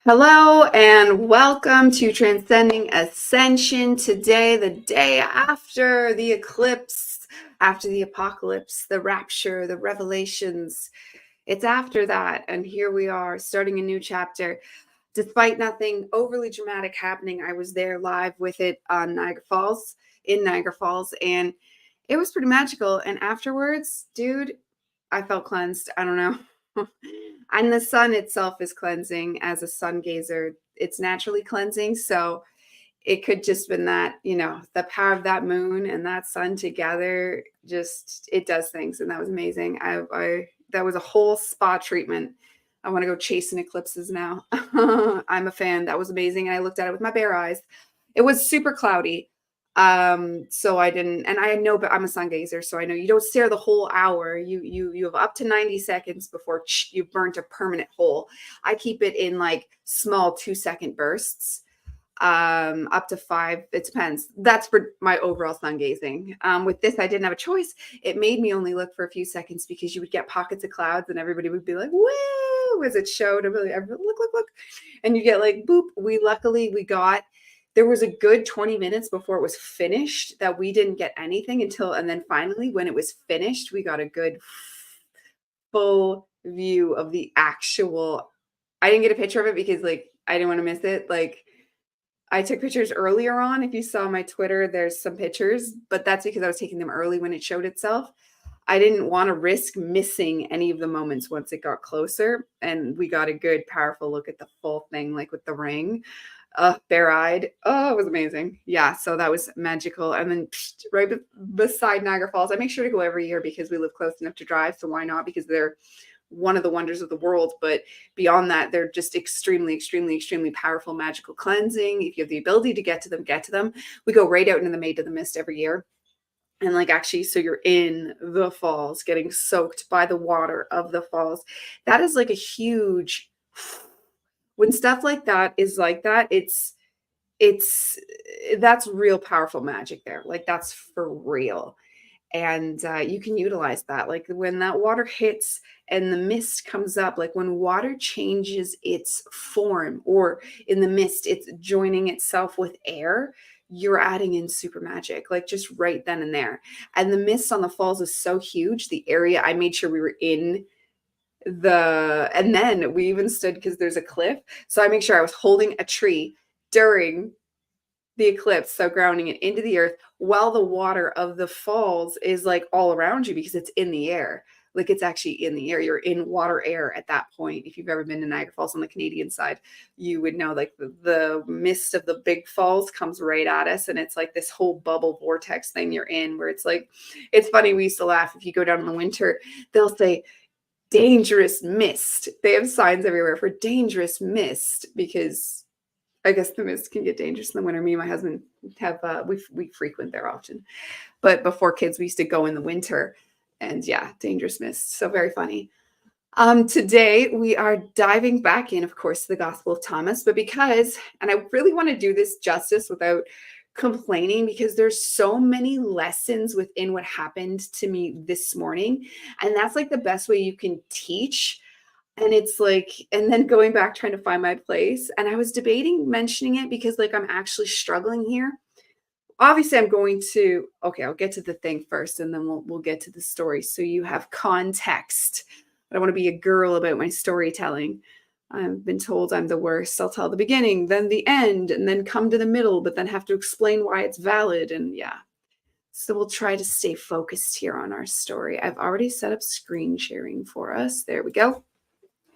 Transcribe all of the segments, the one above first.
Hello and welcome to Transcending Ascension. Today, the day after the eclipse, after the apocalypse, the rapture, the revelations. It's after that, and here we are starting a new chapter. Despite nothing overly dramatic happening, I was there live with it on in Niagara Falls, and it was pretty magical. And afterwards, dude, I felt cleansed. I don't know. And the sun itself is cleansing. As a sun gazer, it's naturally cleansing. So it could just been that, the power of that moon and that sun together, just it does things. And that was amazing. I that was a whole spa treatment. I want to go chasing eclipses now. I'm a fan. That was amazing. And I looked at it with my bare eyes. It was super cloudy. So I didn't, and I know, but I'm a sun gazer, so I know you don't stare the whole hour. You have up to 90 seconds before you've burnt a permanent hole. I keep it in like small 2-second bursts, up to 5. It depends. That's for my overall sun gazing. With this, I didn't have a choice. It made me only look for a few seconds because you would get pockets of clouds and everybody would be like, woo, as it showed. Look. And you get like, boop. We got, there was a good 20 minutes before it was finished that we didn't get anything and then finally, when it was finished, we got a good full view of the actual, I didn't get a picture of it because like, I didn't want to miss it. Like, I took pictures earlier on. If you saw my Twitter, there's some pictures, but that's because I was taking them early when it showed itself. I didn't want to risk missing any of the moments once it got closer. And we got a good, powerful look at the full thing, like with the ring, bare-eyed. Oh, it was amazing. Yeah, so that was magical. And then right beside Niagara Falls, I make sure to go every year because we live close enough to drive. So why not? Because they're one of the wonders of the world. But beyond that, they're just extremely, extremely, extremely powerful, magical cleansing. If you have the ability to get to them, get to them. We go right out into the Maid of the Mist every year. And like actually, so you're in the falls, getting soaked by the water of the falls. That is like a huge, when stuff like that is like that, it's that's real powerful magic there. Like that's for real. And you can utilize that, like when that water hits and the mist comes up, like when water changes its form, or in the mist it's joining itself with air, you're adding in super magic, like just right then and there. And the mist on the falls is so huge, the area, I made sure we were in and then we even stood because there's a cliff, so I make sure I was holding a tree during the eclipse, so grounding it into the earth while the water of the falls is like all around you because it's in the air. Like it's actually in the air. You're in water air at that point. If you've ever been to Niagara Falls on the Canadian side, you would know like the mist of the big falls comes right at us. And it's like this whole bubble vortex thing you're in where it's like, it's funny. We used to laugh. If you go down in the winter, they'll say, dangerous mist. They have signs everywhere for dangerous mist because I guess the mist can get dangerous in the winter. Me and my husband have we frequent there often, but before kids, we used to go in the winter, and yeah, dangerous mist. So very funny. Today we are diving back in, of course, to the Gospel of Thomas, but and I really want to do this justice without complaining because there's so many lessons within what happened to me this morning, and that's like the best way you can teach. And it's like, and then going back, trying to find my place. And I was debating mentioning it because like I'm actually struggling here. Obviously, okay, I'll get to the thing first and then we'll get to the story. So you have context. I want to be a girl about my storytelling. I've been told I'm the worst. I'll tell the beginning, then the end, and then come to the middle, but then have to explain why it's valid. And yeah. So we'll try to stay focused here on our story. I've already set up screen sharing for us. There we go.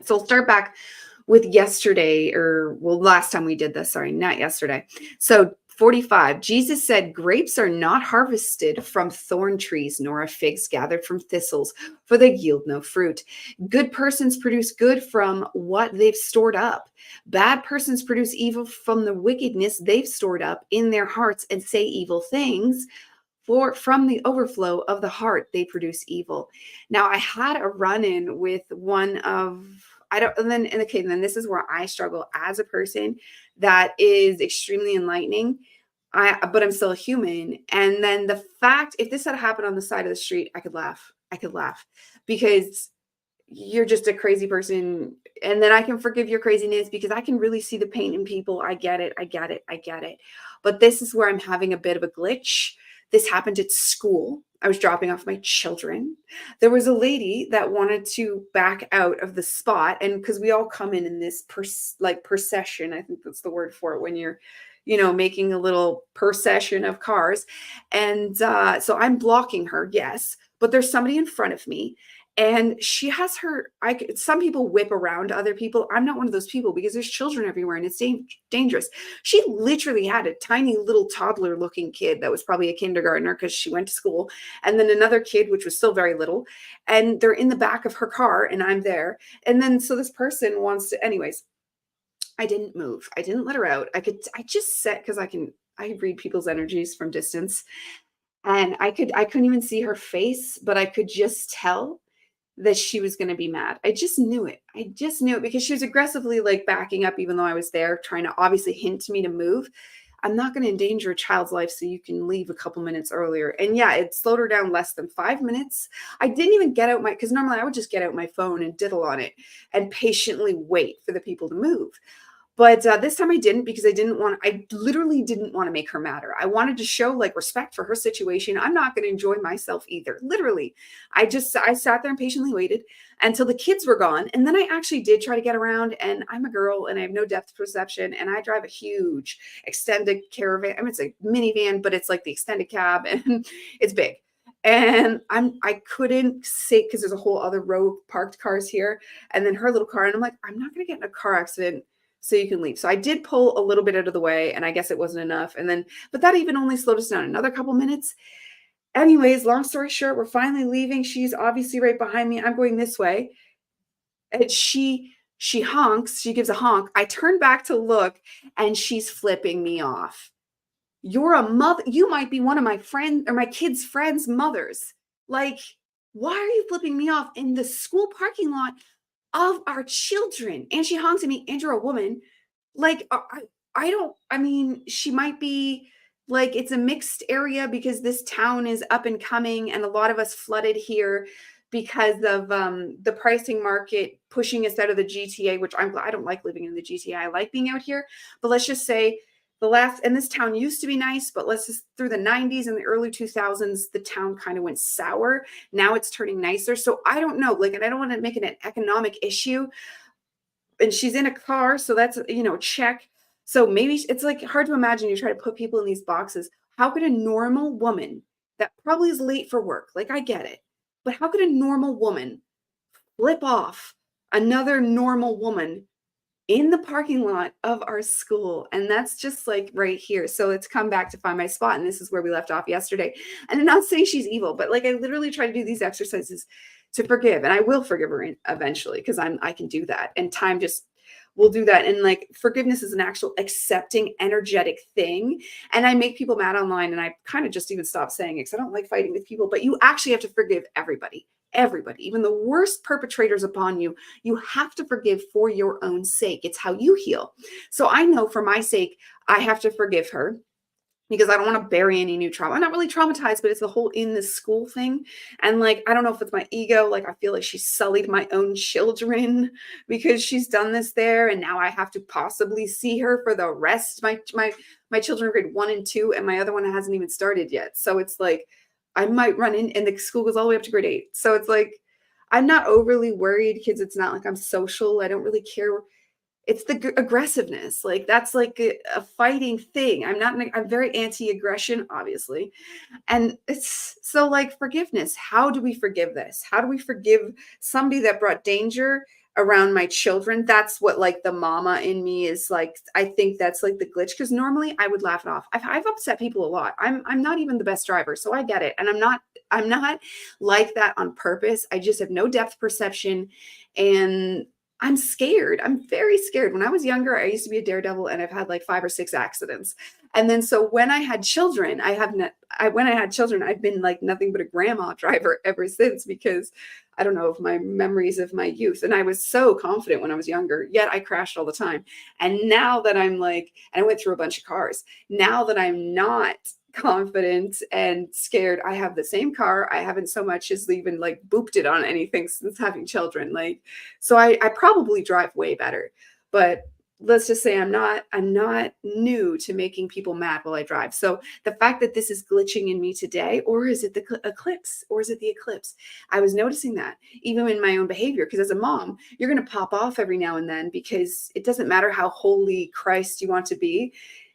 So we'll start back with yesterday, last time we did this, sorry, not yesterday. So 45, Jesus said, grapes are not harvested from thorn trees, nor are figs gathered from thistles, for they yield no fruit. Good persons produce good from what they've stored up. Bad persons produce evil from the wickedness they've stored up in their hearts and say evil things. For from the overflow of the heart, they produce evil. Now, I had a run-in with one of, and then this is where I struggle as a person that is extremely enlightening. But I'm still a human. And then the fact, if this had happened on the side of the street, I could laugh because you're just a crazy person. And then I can forgive your craziness because I can really see the pain in people. I get it. I get it. I get it. But this is where I'm having a bit of a glitch. This happened at school. I was dropping off my children. There was a lady that wanted to back out of the spot. And because we all come in this procession, I think that's the word for it, when you're, making a little procession of cars. And so I'm blocking her, yes, but there's somebody in front of me. And she has some people whip around other people. I'm not one of those people because there's children everywhere and it's dangerous. She literally had a tiny little toddler looking kid that was probably a kindergartner because she went to school. And then another kid, which was still very little. And they're in the back of her car and I'm there. And then so this person wants to, anyways, I didn't move. I didn't let her out. I just sat because I read people's energies from distance. And I couldn't even see her face, but I could just tell that she was going to be mad. I just knew it. I just knew it because she was aggressively like backing up, even though I was there trying to obviously hint to me to move. I'm not going to endanger a child's life so you can leave a couple minutes earlier. And yeah, it slowed her down less than 5 minutes. I didn't even get out because normally I would just get out my phone and diddle on it and patiently wait for the people to move. But this time I didn't because I literally didn't want to make her madder. I wanted to show like respect for her situation. I'm not going to enjoy myself either. Literally. I sat there and patiently waited until the kids were gone. And then I actually did try to get around, and I'm a girl and I have no depth perception. And I drive a huge extended caravan. I mean, it's a minivan, but it's like the extended cab and it's big. And I couldn't sit because there's a whole other row of parked cars here. And then her little car. And I'm like, I'm not going to get in a car accident so you can leave. So I did pull a little bit out of the way, and I guess it wasn't enough. And then, but that even only slowed us down another couple minutes. Anyways, long story short, we're finally leaving. She's obviously right behind me. I'm going this way. And she honks. She gives a honk. I turn back to look, and she's flipping me off. You're a mother. You might be one of my friend or my kids' friends' mothers. Like, why are you flipping me off in the school parking lot of our children? And she honks at me, and you're a woman. Like, I mean, she might be like, it's a mixed area because this town is up and coming and a lot of us flooded here because of the pricing market pushing us out of the GTA, which I don't like living in the GTA. I like being out here, but let's just say and this town used to be nice, but through the 90s and the early 2000s, the town kind of went sour. Now it's turning nicer. So I don't know, like, and I don't want to make it an economic issue. And she's in a car, so that's, check. So maybe it's like hard to imagine you try to put people in these boxes. How could a normal woman that probably is late for work, like I get it, but how could a normal woman flip off another normal woman in the parking lot of our school? And that's just like right here. So let's come back to find my spot. And this is where we left off yesterday. And I'm not saying she's evil, but like I literally try to do these exercises to forgive, and I will forgive her eventually because I can do that, and time just will do that. And like forgiveness is an actual accepting energetic thing. And I make people mad online, and I kind of just even stop saying it because I don't like fighting with people, but you actually have to forgive everybody, even the worst perpetrators upon you. You have to forgive for your own sake. It's how you heal. So I know for my sake, I have to forgive her because I don't want to bury any new trauma. I'm not really traumatized, but it's the whole in the school thing. And like, I don't know if it's my ego. Like, I feel like she sullied my own children because she's done this there. And now I have to possibly see her for the rest. My children are grade 1 and 2, and my other one hasn't even started yet. So it's like, I might run in, and the school goes all the way up to grade 8. So it's like, I'm not overly worried because it's not like I'm social. I don't really care. It's the aggressiveness. Like, that's like a fighting thing. I'm very anti-aggression, obviously. And it's so like forgiveness. How do we forgive this? How do we forgive somebody that brought danger around my children? That's what like the mama in me is like. I think that's like the glitch, because normally I would laugh it off. I've upset people a lot. I'm not even the best driver, so I get it. And I'm not like that on purpose. I just have no depth perception, and I'm scared. I'm very scared. When I was younger, I used to be a daredevil, and I've had like 5 or 6 accidents. And then so when I had children, I've been like nothing but a grandma driver ever since, because I don't know, of my memories of my youth. And I was so confident when I was younger, yet I crashed all the time. And now that I'm like, and I went through a bunch of cars. Now that I'm not confident and scared. I have the same car. I haven't so much as even like booped it on anything since having children. Like, so I probably drive way better, but let's just say I'm not new to making people mad while I drive. So the fact that this is glitching in me today, or is it the eclipse, or is it the eclipse? I was noticing that even in my own behavior, because as a mom, you're going to pop off every now and then, because it doesn't matter how holy Christ you want to be.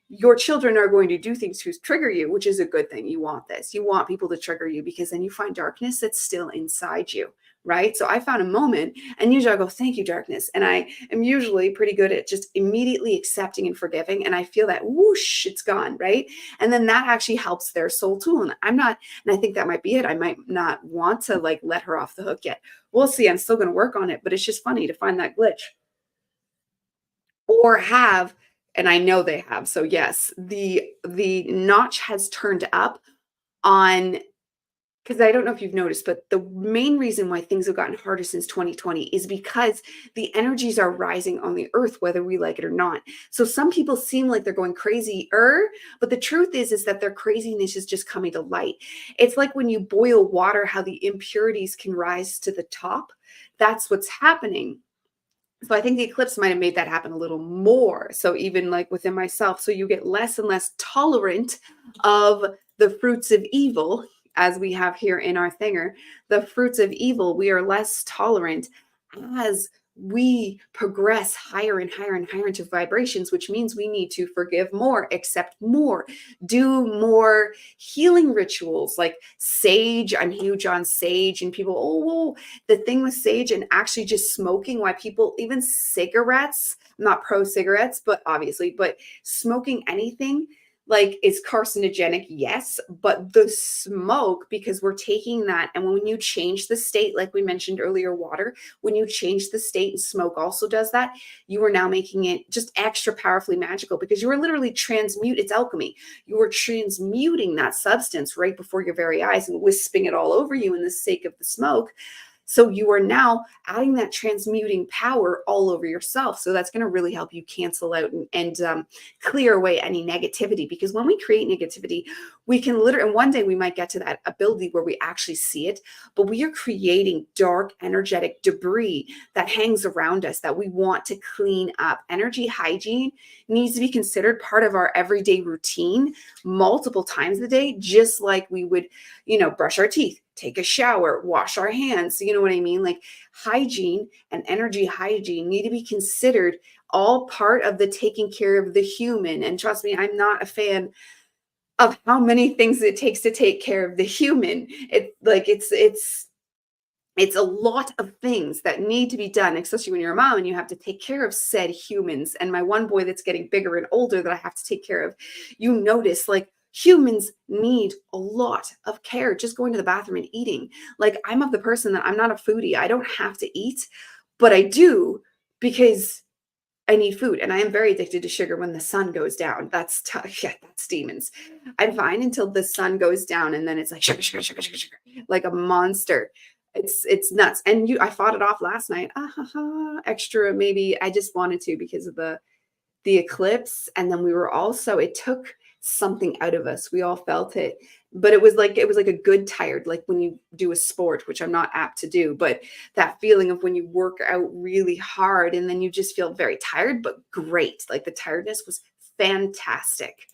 Your children are going to do things to trigger you, which is a good thing. You want this. You want people to trigger you, because then you find darkness that's still inside you, right? So I found a moment, and usually I go, thank you, darkness. And I am usually pretty good at just immediately accepting and forgiving. And I feel that whoosh, it's gone, right? And then that actually helps their soul too. And and I think that might be it. I might not want to like let her off the hook yet. We'll see. I'm still going to work on it, but it's just funny to find that glitch or have, and I know they have. So yes, the notch has turned up on, because I don't know if you've noticed, but the main reason why things have gotten harder since 2020 is because the energies are rising on the earth, whether we like it or not. So some people seem like they're going crazier, but the truth is that their craziness is just coming to light. It's like when you boil water, how the impurities can rise to the top. That's what's happening. So I think the eclipse might have made that happen a little more. So even like within myself, so you get less and less tolerant of the fruits of evil, as we have here in our thinger, the fruits of evil, we are less tolerant as we progress higher and higher and higher into vibrations, which means we need to forgive more, accept more, do more healing rituals like sage. I'm huge on sage, and people, oh, whoa, the thing with sage and actually just smoking, why people, even cigarettes, I'm not pro cigarettes, but obviously, but smoking anything like is carcinogenic, yes, but the smoke, because we're taking that, and when you change the state, like we mentioned earlier, water, when you change the state, and smoke also does that, you are now making it just extra powerfully magical, because you are literally it's alchemy. You are transmuting that substance right before your very eyes and wisping it all over you in the sake of the smoke. So you are now adding that transmuting power all over yourself. So that's going to really help you cancel out and clear away any negativity. Because when we create negativity, we can literally, and one day we might get to that ability where we actually see it, but we are creating dark, energetic debris that hangs around us that we want to clean up. Energy hygiene needs to be considered part of our everyday routine multiple times a day, just like we would, brush our teeth, take a shower, wash our hands. You know what I mean? Like hygiene and energy hygiene need to be considered all part of the taking care of the human. And trust me, I'm not a fan of how many things it takes to take care of the human. It's a lot of things that need to be done, especially when you're a mom and you have to take care of said humans. And my one boy that's getting bigger and older that I have to take care of, you notice like humans need a lot of care, just going to the bathroom and eating. Like I'm of the person that I'm not a foodie. I don't have to eat, but I do because I need food, and I am very addicted to sugar when the sun goes down. Yeah, that's demons. I'm fine until the sun goes down, and then it's like sugar, sugar, sugar, sugar, sugar, like a monster. It's nuts. And I fought it off last night. Extra, maybe I just wanted to because of the eclipse, and then we were also, it took something out of us. We all felt it, but it was like a good tired, like when you do a sport, which I'm not apt to do, but that feeling of when you work out really hard and then you just feel very tired but great. Like the tiredness was fantastic.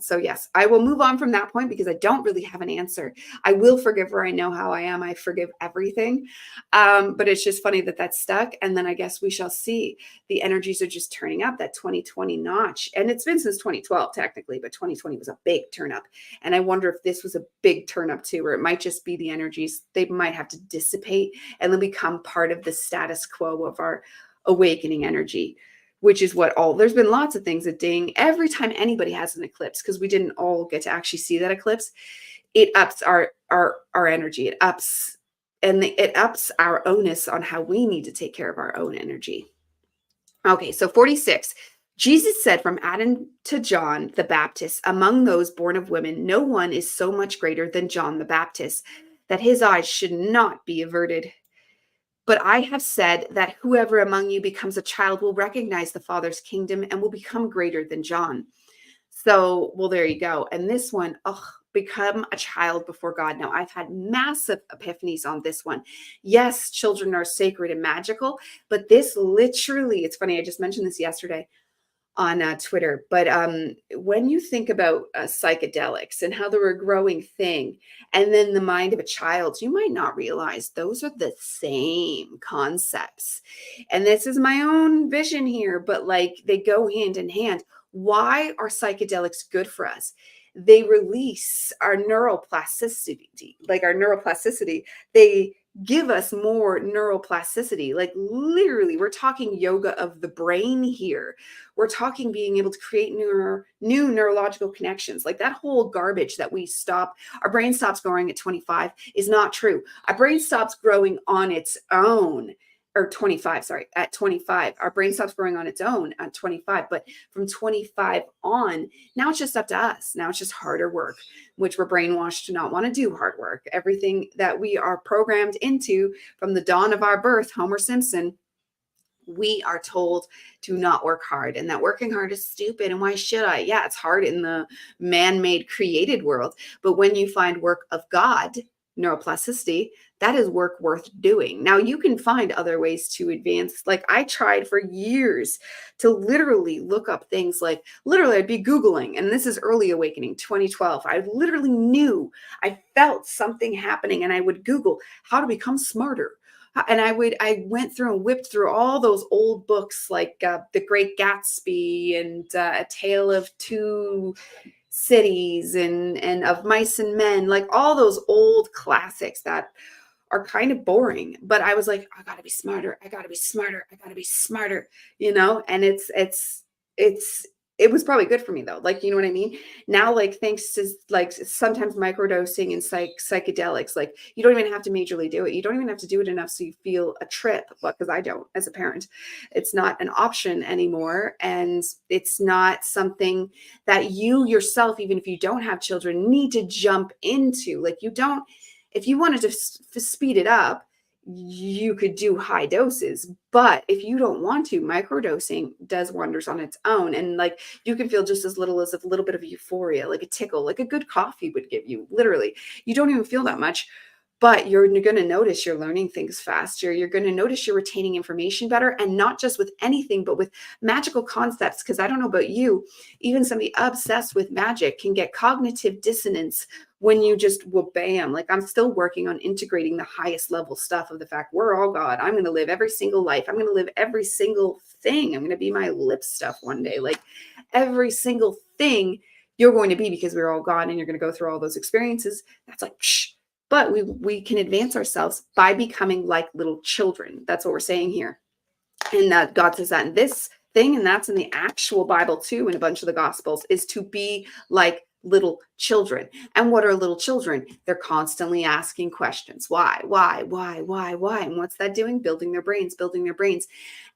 So yes, I will move on from that point because I don't really have an answer. I will forgive her. I know how I am. I forgive everything. But it's just funny that that's stuck. And then I guess we shall see. The energies are just turning up, that 2020 notch. And it's been since 2012 technically, but 2020 was a big turn up. And I wonder if this was a big turn up too, or it might just be the energies. They might have to dissipate and then become part of the status quo of our awakening energy, which is there's been lots of things that ding every time anybody has an eclipse, because we didn't all get to actually see that eclipse. It ups our energy. It ups our onus on how we need to take care of our own energy. Okay, so 46. Jesus said, from Adam to John the Baptist, among those born of women, no one is so much greater than John the Baptist, that his eyes should not be averted. But I have said that whoever among you becomes a child will recognize the Father's kingdom and will become greater than John. So, well, there you go. And this one, become a child before God. Now, I've had massive epiphanies on this one. Yes, children are sacred and magical, but this literally, it's funny, I just mentioned this yesterday on Twitter. But when you think about psychedelics and how they're a growing thing, and then the mind of a child, you might not realize those are the same concepts. And this is my own vision here, but like they go hand in hand. Why are psychedelics good for us? They release our neuroplasticity, like our neuroplasticity. They give us more neuroplasticity. Like literally, we're talking yoga of the brain here. We're talking being able to create new neurological connections. Like that whole garbage that we stop, our brain stops growing at 25 is not true. Our brain stops growing on its own, or 25, sorry, at 25. Our brain stops growing on its own at 25. But from 25 on, now it's just up to us. Now it's just harder work, which we're brainwashed to not want to do hard work. Everything that we are programmed into from the dawn of our birth, Homer Simpson, we are told to not work hard and that working hard is stupid. And why should I? Yeah, it's hard in the man-made created world. But when you find work of God, neuroplasticity, that is work worth doing. Now you can find other ways to advance. Like I tried for years to literally look up things like literally I'd be Googling, and this is early awakening 2012. I literally knew I felt something happening and I would Google how to become smarter. And I went through and whipped through all those old books like The Great Gatsby and A Tale of Two Cities and Of Mice and Men, like all those old classics that are kind of boring. But I was like, I gotta be smarter. I gotta be smarter. I gotta be smarter, And it was probably good for me though. Like, you know what I mean? Now, like thanks to like sometimes microdosing and psychedelics, like you don't even have to majorly do it. You don't even have to do it enough so you feel a trip. But because I don't, as a parent, it's not an option anymore. And it's not something that you yourself, even if you don't have children, need to jump into. Like you don't, if you wanted to speed it up, you could do high doses. But if you don't want to, microdosing does wonders on its own. And like you can feel just as little as a little bit of euphoria, like a tickle, like a good coffee would give you. Literally, you don't even feel that much. But you're going to notice you're learning things faster. You're going to notice you're retaining information better, and not just with anything, but with magical concepts. Because I don't know about you, even somebody obsessed with magic can get cognitive dissonance when you just, well, bam, like I'm still working on integrating the highest level stuff of the fact we're all God. I'm going to live every single life. I'm going to live every single thing. I'm going to be my lip stuff one day. Like every single thing you're going to be, because we're all God, and you're going to go through all those experiences. That's like, shh. But we can advance ourselves by becoming like little children. That's what we're saying here. And God says that in this thing, and that's in the actual Bible too, in a bunch of the Gospels, is to be like little children. And what are little children? They're constantly asking questions. Why? And what's that doing? Building their brains.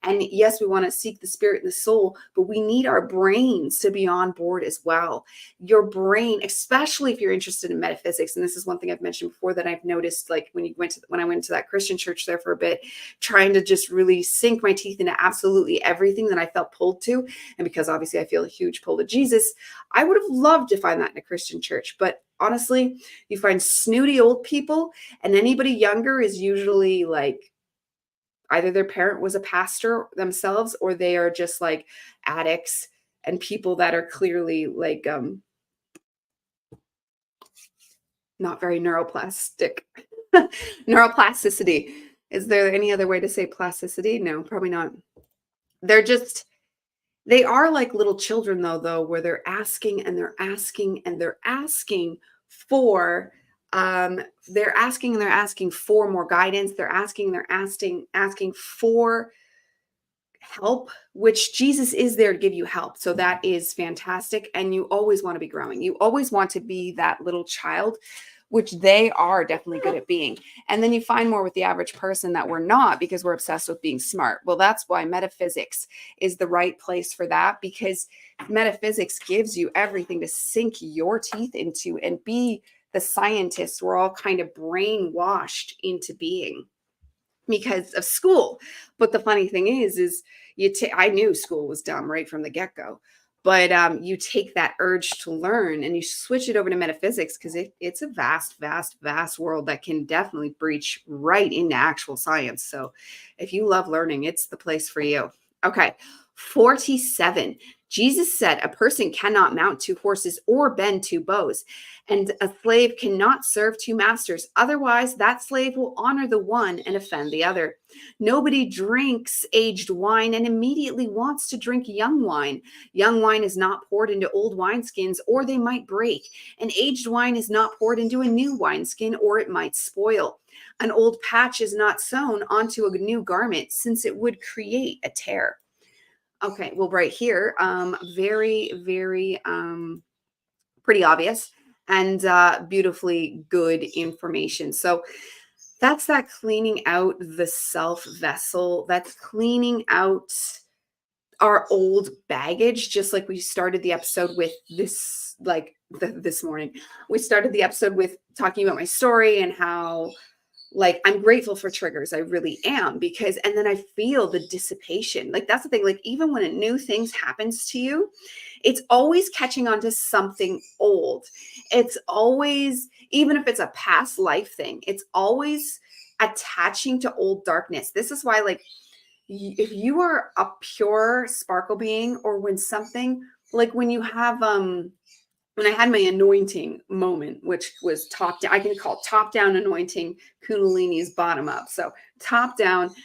And yes, we want to seek the spirit and the soul, but we need our brains to be on board as well. Your brain, especially if you're interested in metaphysics, and this is one thing I've mentioned before that I've noticed, like when I went to that Christian church there for a bit, trying to just really sink my teeth into absolutely everything that I felt pulled to. And because obviously I feel a huge pull to Jesus, I would have loved to find that in a Christian church. But honestly, you find snooty old people, and anybody younger is usually like either their parent was a pastor themselves, or they are just like addicts and people that are clearly like not very neuroplastic. Neuroplasticity. Is there any other way to say plasticity? No, probably not. They're just, they are like little children though, where they're asking and they're asking and they're asking for they're asking for more guidance. They're asking for help, which Jesus is there to give you help. So that is fantastic. And you always want to be growing. You always want to be that little child, which they are definitely good at being. And then you find more with the average person that we're not, because we're obsessed with being smart. Well, that's why metaphysics is the right place for that, because metaphysics gives you everything to sink your teeth into and be the scientists we're all kind of brainwashed into being because of school. But the funny thing is I knew school was dumb right from the get-go. But you take that urge to learn and you switch it over to metaphysics, because it's a vast world that can definitely breach right into actual science. So if you love learning, it's the place for you. Okay, 47. Jesus said a person cannot mount two horses or bend two bows, and a slave cannot serve two masters. Otherwise, that slave will honor the one and offend the other. Nobody drinks aged wine and immediately wants to drink young wine. Young wine is not poured into old wineskins, or they might break. And aged wine is not poured into a new wineskin, or it might spoil. An old patch is not sewn onto a new garment, since it would create a tear. Okay, well, right here, very pretty obvious and beautifully good information. So that's that cleaning out the self vessel. That's cleaning out our old baggage, just like we started the episode with this, like this morning. We started the episode with talking about my story and how, like, I'm grateful for triggers. I really am, because, and then I feel the dissipation. Like, that's the thing. Like, even when a new thing happens to you, it's always catching on to something old. It's always, even if it's a past life thing, it's always attaching to old darkness. This is why, like, if you are a pure sparkle being, or when something, like when you have, when I had my anointing moment, which was top down, I can call top down anointing, Kundalini's bottom up. So top down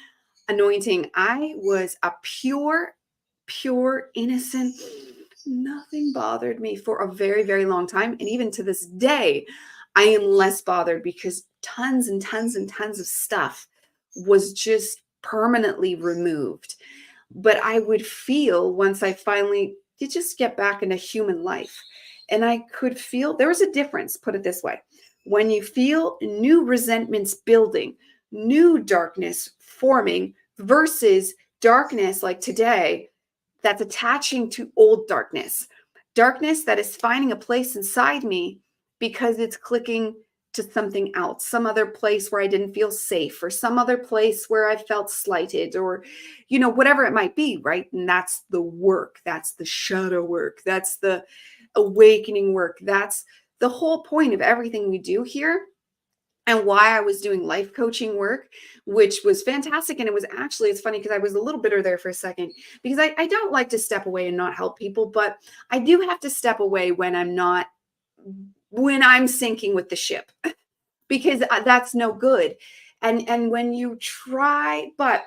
anointing, I was a pure, innocent, nothing bothered me for a very long time. And even to this day, I am less bothered, because tons and tons and tons of stuff was just permanently removed. But I would feel, once I finally did just get back into human life, and I could feel there was a difference, put it this way. When you feel new resentments building, new darkness forming, versus darkness like today that's attaching to old darkness, darkness that is finding a place inside me because it's clicking to something else, some other place where I didn't feel safe, or some other place where I felt slighted, or, whatever it might be, right? And that's the work. That's the shadow work. That's the awakening work. That's the whole point of everything we do here. And why I was doing life coaching work, which was fantastic. And it was actually, it's funny, because I was a little bitter there for a second, because I don't like to step away and not help people, but I do have to step away when I'm sinking with the ship, because that's no good. And when you try, but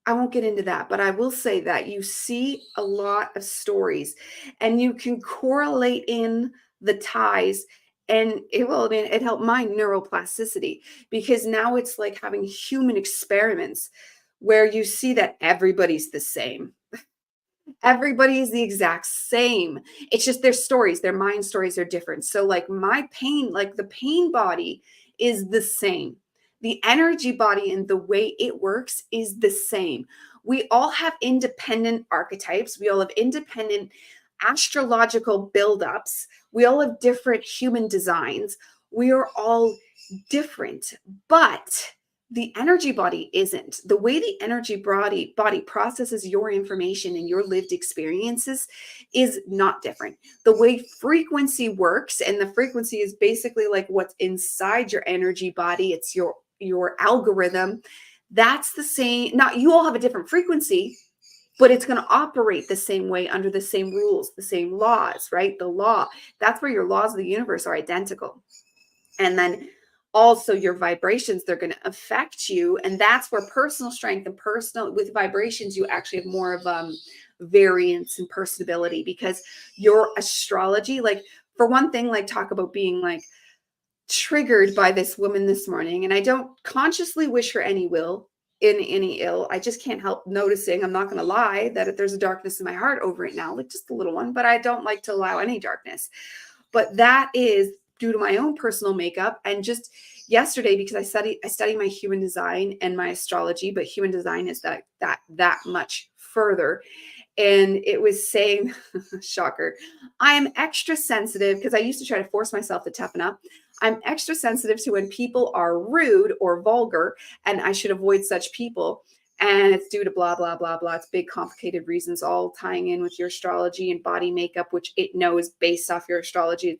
I won't get into that, but I will say that you see a lot of stories, and you can correlate in the ties, and it helped my neuroplasticity, because now it's like having human experiments where you see that everybody's the same. Everybody is the exact same. It's just their stories, their mind stories are different. So, like, my pain, like the pain body is the same. The energy body and the way it works is the same. We all have independent archetypes. We all have independent astrological buildups. We all have different human designs. We are all different, but the energy body isn't. The way the energy body processes your information and your lived experiences is not different. The way frequency works, and the frequency is basically like what's inside your energy body, it's your algorithm. That's the same. Not, you all have a different frequency, but it's going to operate the same way, under the same rules, the same laws, right? The law, that's where your laws of the universe are identical. And then also your vibrations, they're going to affect you. And that's where personal strength and with vibrations, you actually have more of variance and personability, because your astrology, like, for one thing, like, talk about being like triggered by this woman this morning. And I don't consciously wish her any ill. I just can't help noticing, I'm not going to lie, that there's a darkness in my heart over it now, like just a little one, but I don't like to allow any darkness. But that is due to my own personal makeup. And just yesterday, because I study my human design and my astrology, but human design is that much further. And it was saying, shocker, I am extra sensitive, because I used to try to force myself to toughen up. I'm extra sensitive to when people are rude or vulgar, and I should avoid such people. and it's due to blah, blah, blah, blah. It's big, complicated reasons, all tying in with your astrology and body makeup, which it knows based off your astrology.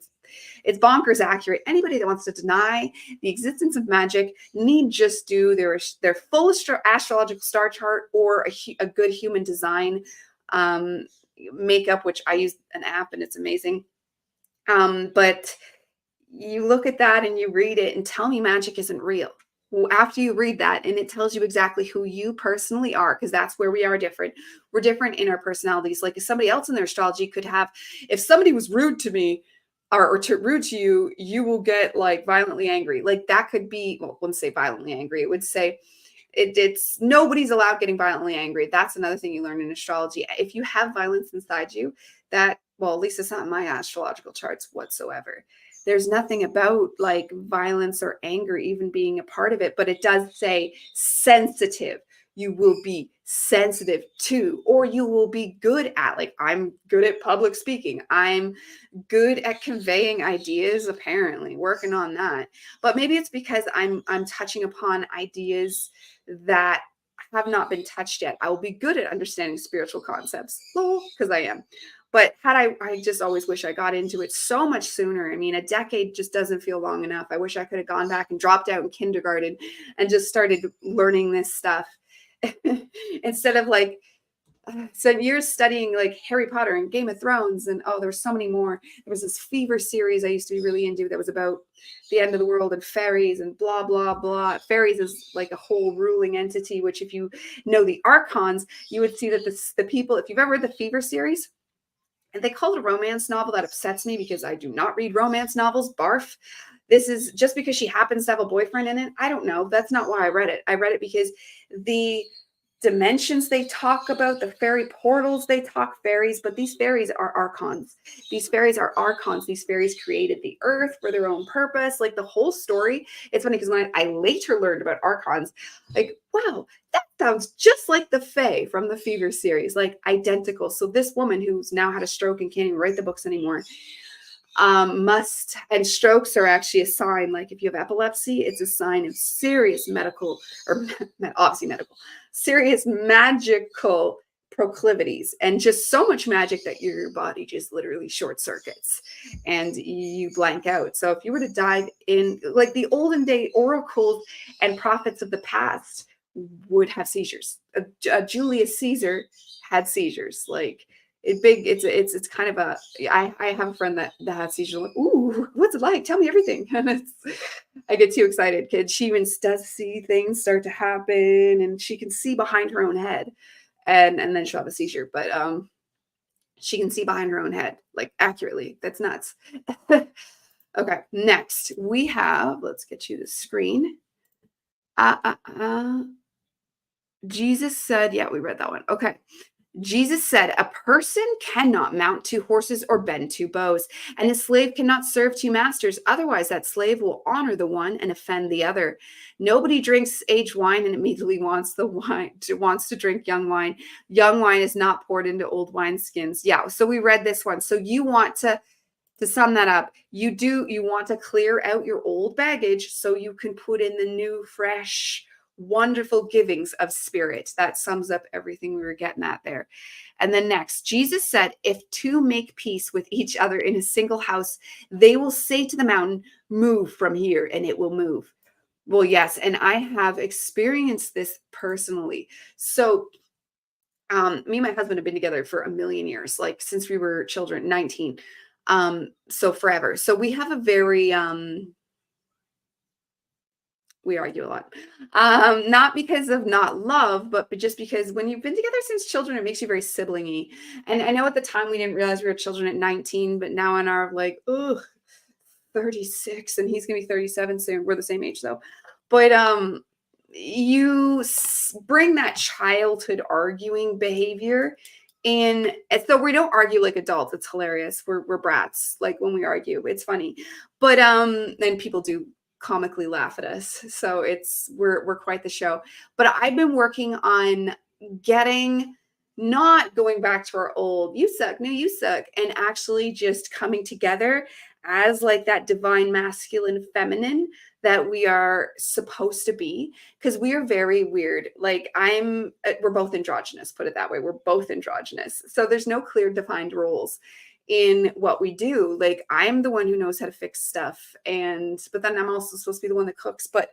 It's bonkers accurate. Anybody that wants to deny the existence of magic need just do their full astrological star chart or a good human design makeup, which I use an app and it's amazing. But you look at that and you read it and tell me magic isn't real. Well, after you read that and it tells you exactly who you personally are, because that's where we are different. We're different in our personalities. Like if somebody else in their astrology could have, if somebody was rude to me or rude to you, you will get like violently angry. Like that could be, well, I wouldn't say violently angry. It would say it's nobody's allowed getting violently angry. That's another thing you learn in astrology. If you have violence inside you, that, well, at least it's not in my astrological charts whatsoever. There's nothing about like violence or anger even being a part of it, but it does say sensitive. You will be sensitive to, or you will be good at, like I'm good at public speaking. I'm good at conveying ideas, apparently working on that. But maybe it's because I'm touching upon ideas that have not been touched yet. I will be good at understanding spiritual concepts, because I am. But I just always wish I got into it so much sooner. I mean, a decade just doesn't feel long enough. I wish I could have gone back and dropped out in kindergarten and just started learning this stuff instead of like spent years studying like Harry Potter and Game of Thrones. And oh, there's so many more. There was this Fever series I used to be really into that was about the end of the world and fairies and blah, blah, blah. Fairies is like a whole ruling entity, which if you know the archons, you would see that the people, if you've ever read the Fever series, and they call it a romance novel. That upsets me because I do not read romance novels. Barf. This is just because she happens to have a boyfriend in it. I don't know. That's not why I read it. I read it because the dimensions they talk about, the fairy portals, they talk fairies, but these fairies are archons. These fairies are archons. These fairies created the earth for their own purpose. Like the whole story. It's funny because when I later learned about archons, like, wow, that sounds just like the Fae from the Fever series, like identical. So this woman who's now had a stroke and can't even write the books anymore, and strokes are actually a sign, like if you have epilepsy, it's a sign of serious medical, or obviously medical, serious magical proclivities, and just so much magic that your body just literally short circuits and you blank out. So if you were to dive in, like the olden day oracles and prophets of the past would have seizures. Julius Caesar had seizures. Like it's kind of a, I have a friend that had seizures. I'm like, ooh, what's it like? Tell me everything. And I get too excited, kid. She even does see things start to happen, and she can see behind her own head, and then she'll have a seizure. But she can see behind her own head, like accurately. That's nuts. Okay, next we have, let's get you the screen. Jesus said, yeah, we read that one. Okay. Jesus said, a person cannot mount two horses or bend two bows, and a slave cannot serve two masters. Otherwise, that slave will honor the one and offend the other. Nobody drinks aged wine and immediately wants to drink young wine. Young wine is not poured into old wineskins. Yeah, so we read this one. So you want to sum that up, you want to clear out your old baggage so you can put in the new, fresh, wonderful givings of spirit. That sums up everything we were getting at there. And then next, Jesus said, if two make peace with each other in a single house, they will say to the mountain, move from here, and it will move. Well, yes, and I have experienced this personally. So me and my husband have been together for a million years, like since we were children, 19. So forever. So we have a very we argue a lot. Not because of not love, but just because when you've been together since children, it makes you very siblingy. And I know at the time we didn't realize we were children at 19, but now in our like, 36, and he's gonna be 37 soon. We're the same age though. But you bring that childhood arguing behavior in, and so we don't argue like adults. It's hilarious. We're brats. Like when we argue, it's funny. But then people do comically laugh at us. So we're quite the show. But I've been working on not going back to our old, you suck, no, you suck, and actually just coming together as like that divine masculine feminine that we are supposed to be, because we are very weird. Like we're both androgynous, put it that way. We're both androgynous. So there's no clear defined roles in what we do. Like I'm the one who knows how to fix stuff, but then I'm also supposed to be the one that cooks. But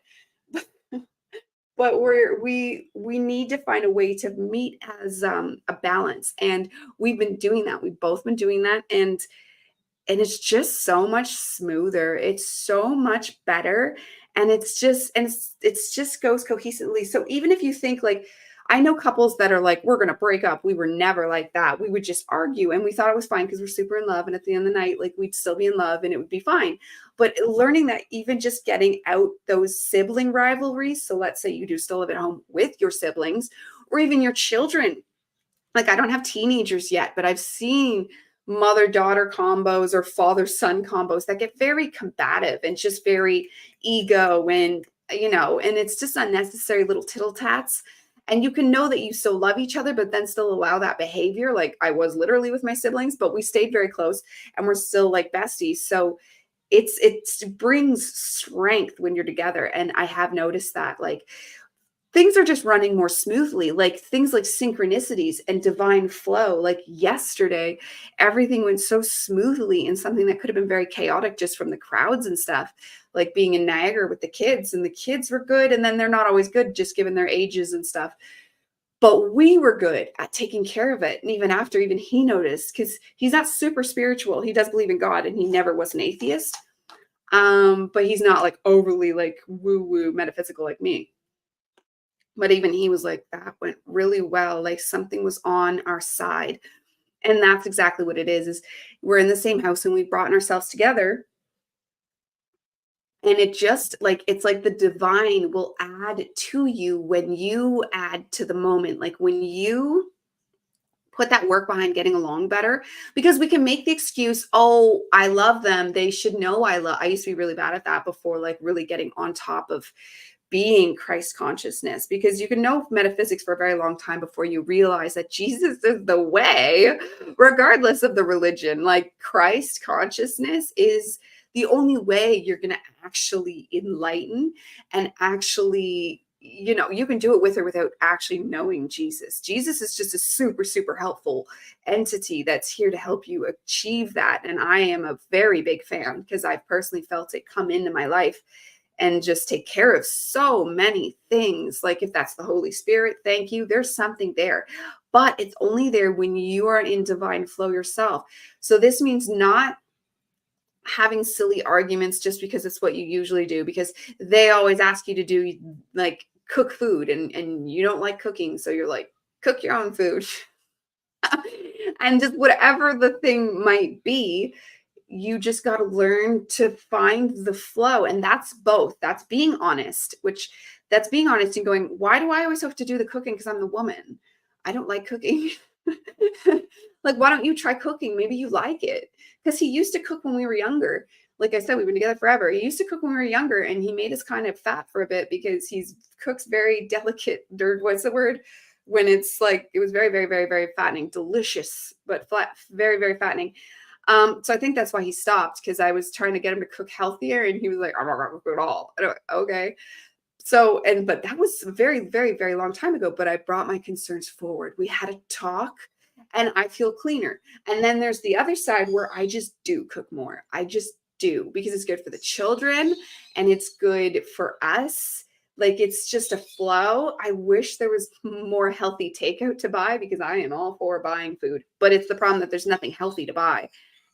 we need to find a way to meet as a balance, and we've been doing that. We've both been doing that, and it's just so much smoother. It's so much better. And it's just goes cohesively. So even if you think like, I know couples that are like, we're going to break up. We were never like that. We would just argue and we thought it was fine because we're super in love. And at the end of the night, like we'd still be in love and it would be fine. But learning that even just getting out those sibling rivalries. So let's say you do still live at home with your siblings or even your children. Like I don't have teenagers yet, but I've seen mother-daughter combos or father-son combos that get very combative and just very ego and, and it's just unnecessary little tittle tats. And you can know that you still love each other, but then still allow that behavior. Like I was literally with my siblings, but we stayed very close and we're still like besties. So it brings strength when you're together. And I have noticed that like things are just running more smoothly, like things like synchronicities and divine flow. Like yesterday, everything went so smoothly in something that could have been very chaotic just from the crowds and stuff, like being in Niagara with the kids, and the kids were good. And then they're not always good, just given their ages and stuff. But we were good at taking care of it. And even he noticed, because he's not super spiritual. He does believe in God and he never was an atheist. But he's not like overly like woo-woo metaphysical like me. But even he was like, that went really well. Like something was on our side. And that's exactly what it is we're in the same house and we've brought ourselves together. And it just like, it's like the divine will add to you when you add to the moment. Like when you put that work behind getting along better, because we can make the excuse, oh, I love them. They should know I used to be really bad at that before, like really getting on top of being Christ consciousness, because you can know metaphysics for a very long time before you realize that Jesus is the way, regardless of the religion. Like Christ consciousness is the only way you're going to actually enlighten and actually, you can do it with or without actually knowing Jesus. Jesus is just a super, super helpful entity that's here to help you achieve that. And I am a very big fan because I've personally felt it come into my life and just take care of so many things. Like if that's the Holy Spirit, thank you. There's something there, but it's only there when you are in divine flow yourself. So this means not having silly arguments just because it's what you usually do, because they always ask you to do like cook food and you don't like cooking. So you're like, cook your own food. And just whatever the thing might be, you just got to learn to find the flow. And that's both. That's being honest, that's being honest and going, why do I always have to do the cooking? Because I'm the woman. I don't like cooking. Like, why don't you try cooking? Maybe you like it. Because he used to cook when we were younger. Like I said, we've been together forever. He used to cook when we were younger, and he made us kind of fat for a bit because he cooks very delicate, or what's the word? When it's like, it was very, very, very, very fattening, delicious, but flat, very, very fattening. So I think that's why he stopped, because I was trying to get him to cook healthier and he was like, I'm not gonna cook at all. I don't, okay. So, but that was a very, very, very long time ago, but I brought my concerns forward. We had a talk and I feel cleaner. And then there's the other side where I just do cook more. I just do, because it's good for the children and it's good for us. Like it's just a flow. I wish there was more healthy takeout to buy, because I am all for buying food, but it's the problem that there's nothing healthy to buy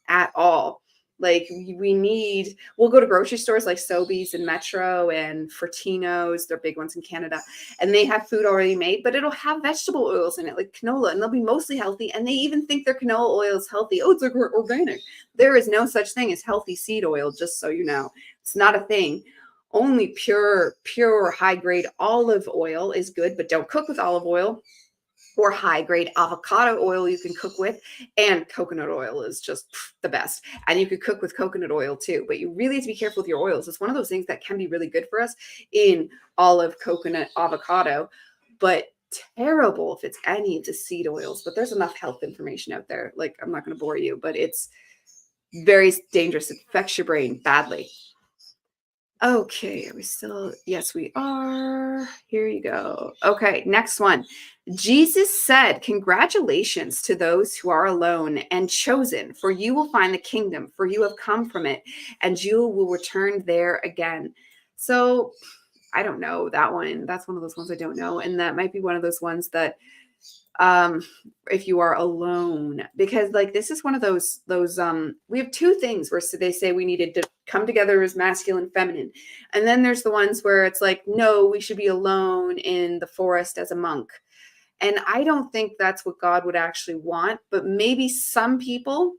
at all. Like we'll go to grocery stores like Sobeys and Metro and Fortino's. They're big ones in Canada. And they have food already made, but it'll have vegetable oils in it, like canola, and they'll be mostly healthy. And they even think their canola oil is healthy. Oh, it's like organic. There is no such thing as healthy seed oil, just so you know. It's not a thing. Only pure, high grade olive oil is good, but don't cook with olive oil. Or high grade avocado oil you can cook with, and coconut oil is just the best. And you could cook with coconut oil too, but you really have to be careful with your oils. It's one of those things that can be really good for us in olive, coconut, avocado, but terrible if it's any of the seed oils. But there's enough health information out there. Like, I'm not going to bore you, but Very dangerous. It affects your brain badly. Okay, are we still? Yes, we are. Here you go. Okay, next one. Jesus said, "Congratulations to those who are alone and chosen, for you will find the kingdom, for you have come from it, and you will return there again." So I don't know that one. That's one of those ones I don't know. And that might be one of those ones that um if you are alone, because like this is one of those we have two things where they say we needed to come together as masculine, feminine, and then there's the ones where it's like, no, we should be alone in the forest as a monk. And I don't think that's what God would actually want, but maybe some people,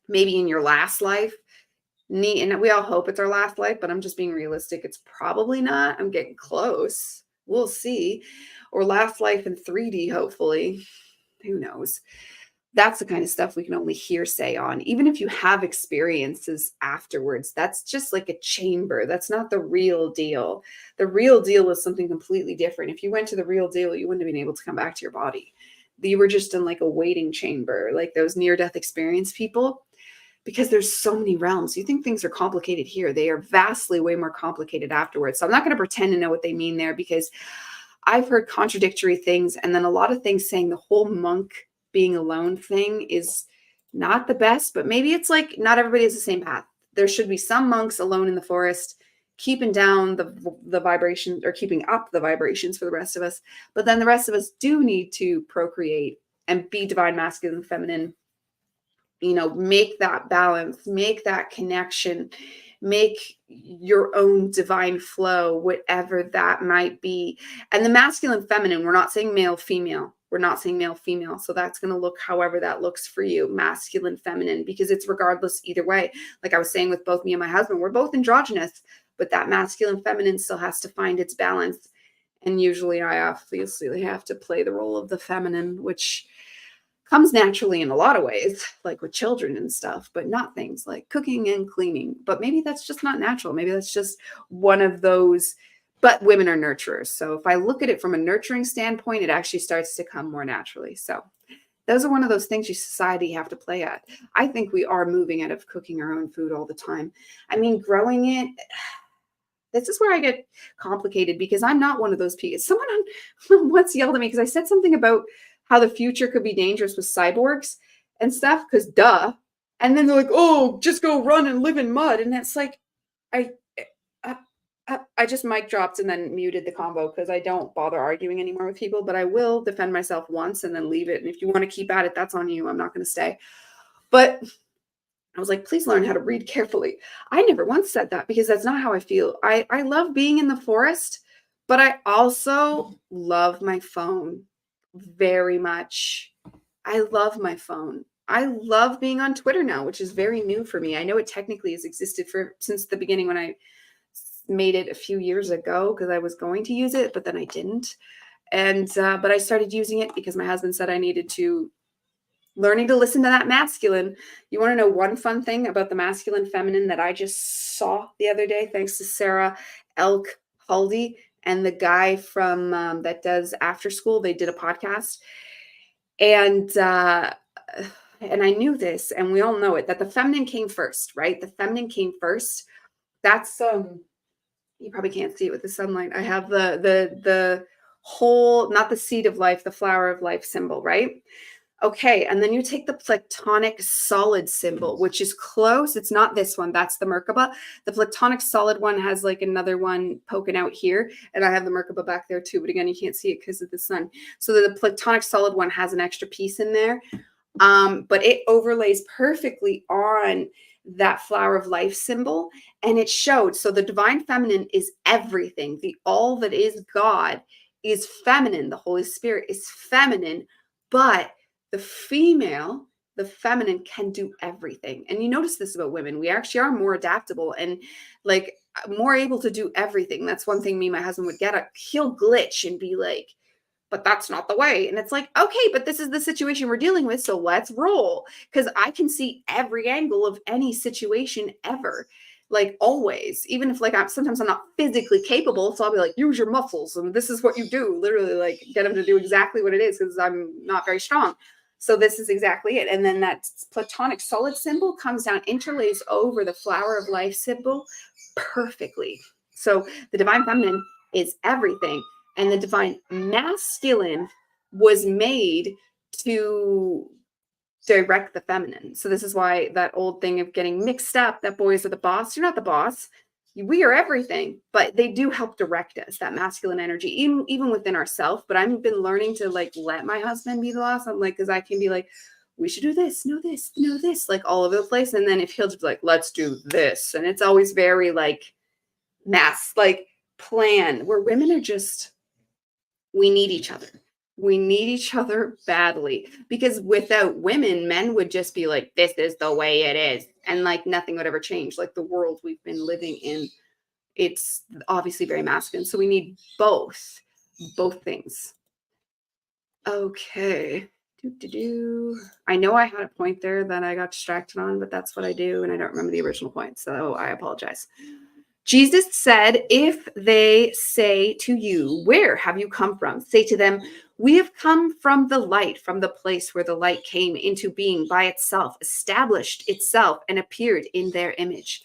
maybe in your last life, need, and we all hope it's our last life, but I'm just being realistic, it's probably not. I'm getting close, we'll see. Or last life in 3D, hopefully, who knows. That's the kind of stuff we can only hearsay on. Even if you have experiences afterwards, that's just like a chamber. That's not the real deal. The real deal is something completely different. If you went to the real deal, you wouldn't have been able to come back to your body. You were just in like a waiting chamber, like those near-death experience people, because there's so many realms. You think things are complicated here. They are vastly way more complicated afterwards. So I'm not going to pretend to know what they mean there, because I've heard contradictory things, and then a lot of things saying the whole monk being alone thing is not the best, but maybe it's like not everybody has the same path. There should be some monks alone in the forest, keeping down the vibration, or keeping up the vibrations for the rest of us. But then the rest of us do need to procreate and be divine masculine and feminine, make that balance, make that connection, make your own divine flow, whatever that might be. And the masculine, feminine, we're not saying male, female. We're not saying male, female. So that's going to look however that looks for you, masculine, feminine, because it's regardless either way. Like I was saying with both me and my husband, we're both androgynous, but that masculine, feminine still has to find its balance. And usually I obviously have to play the role of the feminine, which comes naturally in a lot of ways, like with children and stuff, but not things like cooking and cleaning. But maybe that's just not natural. Maybe that's just one of those, but women are nurturers. So if I look at it from a nurturing standpoint, it actually starts to come more naturally. So those are one of those things you society have to play at. I think we are moving out of cooking our own food all the time. I mean, growing it, this is where I get complicated, because I'm not one of those people. Someone once yelled at me because I said something about how the future could be dangerous with cyborgs and stuff, because duh. And then they're like, oh, just go run and live in mud. And it's like, I just mic dropped and then muted the combo, because I don't bother arguing anymore with people, but I will defend myself once and then leave it. And if you want to keep at it, that's on you. I'm not going to stay. But I was like, please learn how to read carefully. I never once said that, because that's not how I feel. I love being in the forest, but I also love my phone very much. I love my phone. I love being on Twitter now, which is very new for me. I know it technically has existed since the beginning, when I made it a few years ago, because I was going to use it, but then I didn't. And but I started using it because my husband said I needed to, learning to listen to that masculine. You want to know one fun thing about the masculine, feminine that I just saw the other day, thanks to Sarah Elk Haldy and the guy from that does After School. They did a podcast, and I knew this, and we all know it, that the feminine came first, right? The feminine came first. That's you probably can't see it with the sunlight. I have the whole, not the seed of life, the flower of life symbol, right? Okay, and then you take the platonic solid symbol, which is close. It's not this one. That's the Merkaba. The platonic solid one has like another one poking out here, and I have the Merkaba back there too. But again, you can't see it because of the sun. So the platonic solid one has an extra piece in there, but it overlays perfectly on that flower of life symbol, and it showed. So the divine feminine is everything. The all that is God is feminine. The Holy Spirit is feminine, but the female, the feminine, can do everything. And you notice this about women. We actually are more adaptable and like more able to do everything. That's one thing me and my husband would get. He'll glitch and be like, but that's not the way. And it's like, okay, but this is the situation we're dealing with, so let's roll. Because I can see every angle of any situation ever. Like always, even if like sometimes I'm not physically capable, so I'll be like, use your muscles and this is what you do. Literally like get them to do exactly what it is, because I'm not very strong. So this is exactly it. And then that platonic solid symbol comes down, interlays over the flower of life symbol perfectly. So the divine feminine is everything. And the divine masculine was made to direct the feminine. So this is why that old thing of getting mixed up, that boys are the boss. You're not the boss. We are everything, but they do help direct us, that masculine energy, even within ourselves. But I've been learning to like let my husband be the boss. I'm like, because I can be like, we should do this, no this, no this, like all over the place. And then if he'll just be like, let's do this. And it's always very like like plan, where women are just, we need each other. We need each other badly, because without women, men would just be like, this is the way it is. And like nothing would ever change. Like the world we've been living in, it's obviously very masculine. So we need both things. Okay. I know I had a point there that I got distracted on, but that's what I do. And I don't remember the original point. So I apologize. Jesus said, if they say to you, where have you come from? Say to them, we have come from the light, from the place where the light came into being by itself, established itself, and appeared in their image.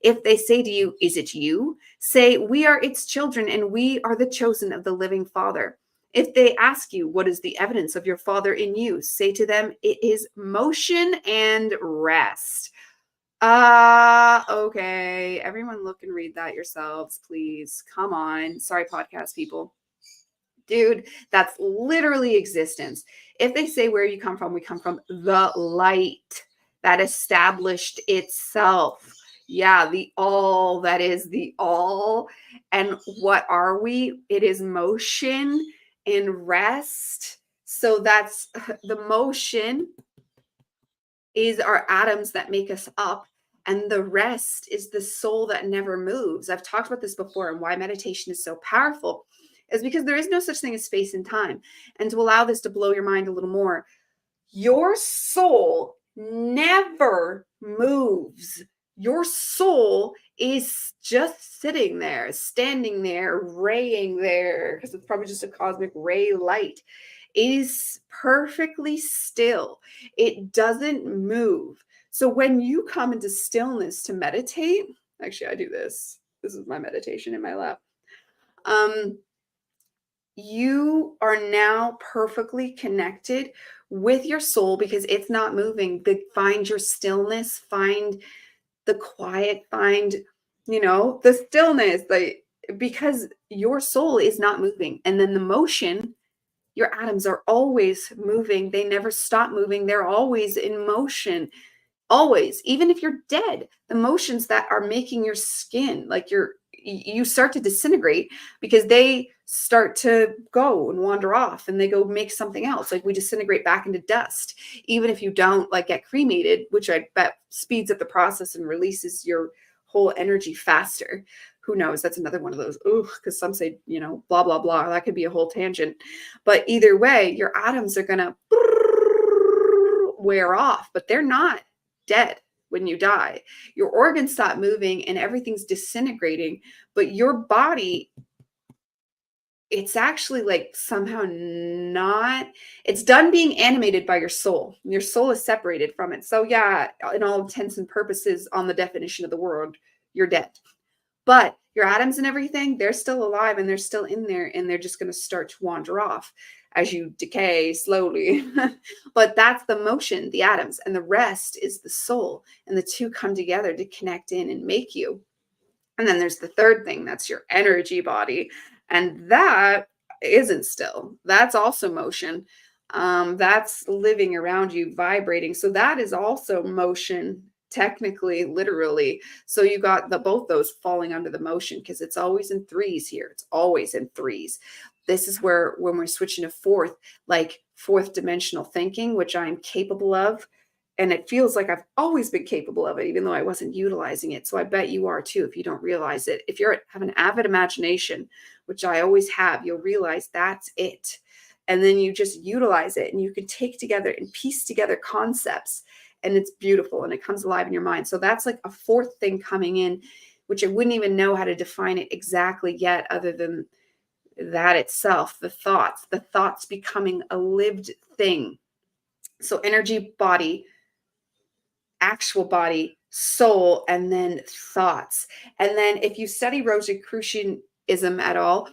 If they say to you, is it you? Say, we are its children, and we are the chosen of the living Father. If they ask you, what is the evidence of your Father in you? Say to them, it is motion and rest. Okay. Everyone look and read that yourselves, please. Come on. Sorry, podcast people. Dude, that's literally existence. If they say, where you come from, we come from the light that established itself. Yeah, the all that is the all. And what are we? It is motion and rest. So that's the motion is our atoms that make us up. And the rest is the soul that never moves. I've talked about this before, and why meditation is so powerful is because there is no such thing as space and time. And to allow this to blow your mind a little more, your soul never moves. Your soul is just sitting there, standing there, raying there, because it's probably just a cosmic ray light. It is perfectly still. It doesn't move. So when you come into stillness to meditate, actually, I do this. This is my meditation in my lap. You are now perfectly connected with your soul because it's not moving. Find your stillness, find the quiet, find, the stillness, because your soul is not moving. And then the motion, your atoms are always moving. They never stop moving. They're always in motion. Always. Even if you're dead, the motions that are making your skin, like you start to disintegrate because they start to go and wander off and they go make something else. Like we disintegrate back into dust. Even if you don't like get cremated, which I bet speeds up the process and releases your whole energy faster. Who knows? That's another one of those, because some say, blah, blah, blah. That could be a whole tangent. But either way, your atoms are going to wear off, but they're not dead when you die. Your organs stop moving and everything's disintegrating, but your body, it's actually like somehow not, it's done being animated by your soul. Your soul is separated from it. So yeah, in all intents and purposes, on the definition of the word, you're dead. But your atoms and everything, they're still alive and they're still in there, and they're just going to start to wander off as you decay slowly. But that's the motion, the atoms, and the rest is the soul. And the two come together to connect in and make you. And then there's the third thing, that's your energy body. And that isn't still. That's also motion. That's living around you, vibrating. So that is also motion, technically, literally. So you got both those falling under the motion, because it's always in threes here. It's always in threes. This is where, when we're switching to fourth dimensional thinking, which I'm capable of, and it feels like I've always been capable of it, even though I wasn't utilizing it. So I bet you are too, if you don't realize it. If you have an avid imagination, which I always have, you'll realize that's it. And then you just utilize it, and you can take together and piece together concepts, and it's beautiful, and it comes alive in your mind. So that's like a fourth thing coming in, which I wouldn't even know how to define it exactly yet, other than that itself, the thoughts becoming a lived thing. So energy, body, actual body, soul, and then thoughts. And then if you study Rosicrucianism at all,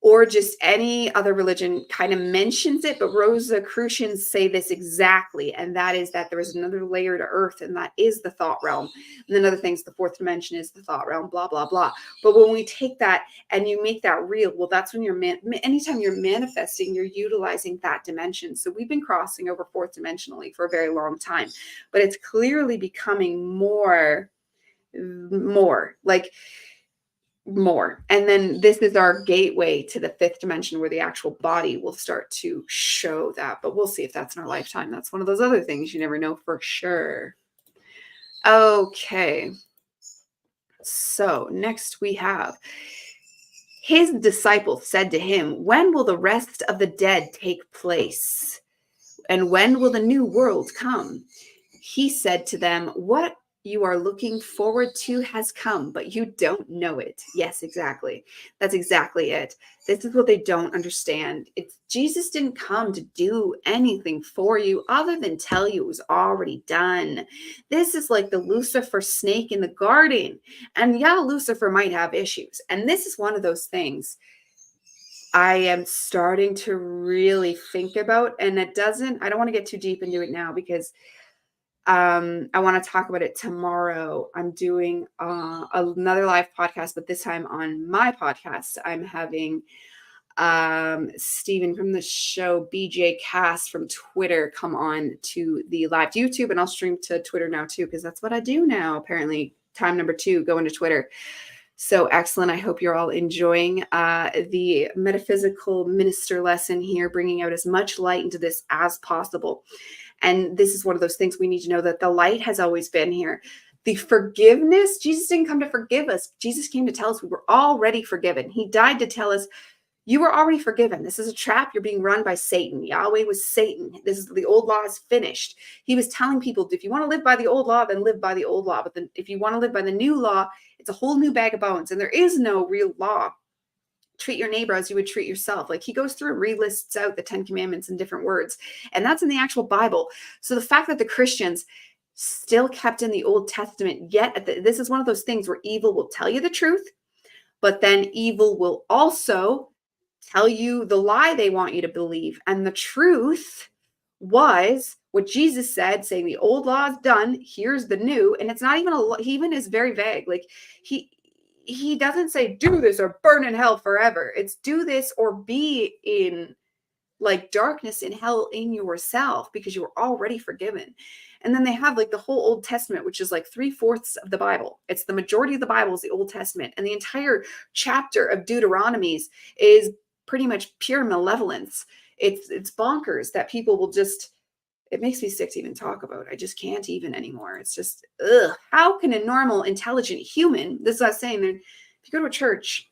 or just any other religion kind of mentions it, but Rosicrucians say this exactly, and that is that there is another layer to earth, and that is the thought realm. And then other things, the fourth dimension is the thought realm, blah, blah, blah. But when we take that and you make that real, well, that's when anytime you're manifesting, you're utilizing that dimension. So we've been crossing over fourth dimensionally for a very long time, but it's clearly becoming more. And then this is our gateway to the fifth dimension, where the actual body will start to show that. But we'll see if that's in our lifetime. That's one of those other things you never know for sure. Okay. So next we have, his disciples said to him, when will the rest of the dead take place? And when will the new world come? He said to them, what you are looking forward to has come, but you don't know it. Yes, exactly. That's exactly it. This is what they don't understand. Jesus didn't come to do anything for you other than tell you it was already done. This is like the Lucifer snake in the garden. And yeah, Lucifer might have issues. And this is one of those things I am starting to really think about. And I don't want to get too deep into it now, because I want to talk about it tomorrow. I'm doing another live podcast, but this time on my podcast, I'm having Stephen from the show BJ Cast from Twitter come on to the live YouTube, and I'll stream to Twitter now too, because that's what I do now. Apparently, time number 2, going to Twitter. So excellent. I hope you're all enjoying the metaphysical minister lesson here, bringing out as much light into this as possible. And this is one of those things we need to know, that the light has always been here. The forgiveness, Jesus didn't come to forgive us. Jesus came to tell us we were already forgiven. He died to tell us you were already forgiven. This is a trap. You're being run by Satan. Yahweh was Satan. This is the old law is finished. He was telling people, if you want to live by the old law, then live by the old law. But then if you want to live by the new law, it's a whole new bag of bones. And there is no real law. Treat your neighbor as you would treat yourself. Like, he goes through and relists out the 10 commandments in different words. And that's in the actual Bible. So the fact that the Christians still kept in the Old Testament, yet this is one of those things where evil will tell you the truth, but then evil will also tell you the lie they want you to believe. And the truth was what Jesus said, saying the old law is done, here's the new. And it's not even he even is very vague. Like, he doesn't say do this or burn in hell forever. It's do this or be in like darkness and hell in yourself, because you were already forgiven. And then they have like the whole Old Testament, which is like 3/4 of the Bible. It's the majority of the Bible is the Old Testament. And the entire chapter of Deuteronomies is pretty much pure malevolence. It's bonkers that people will just, it makes me sick to even talk about. I just can't even anymore. It's just, ugh. How can a normal, intelligent human, this is what I was saying, if you go to a church,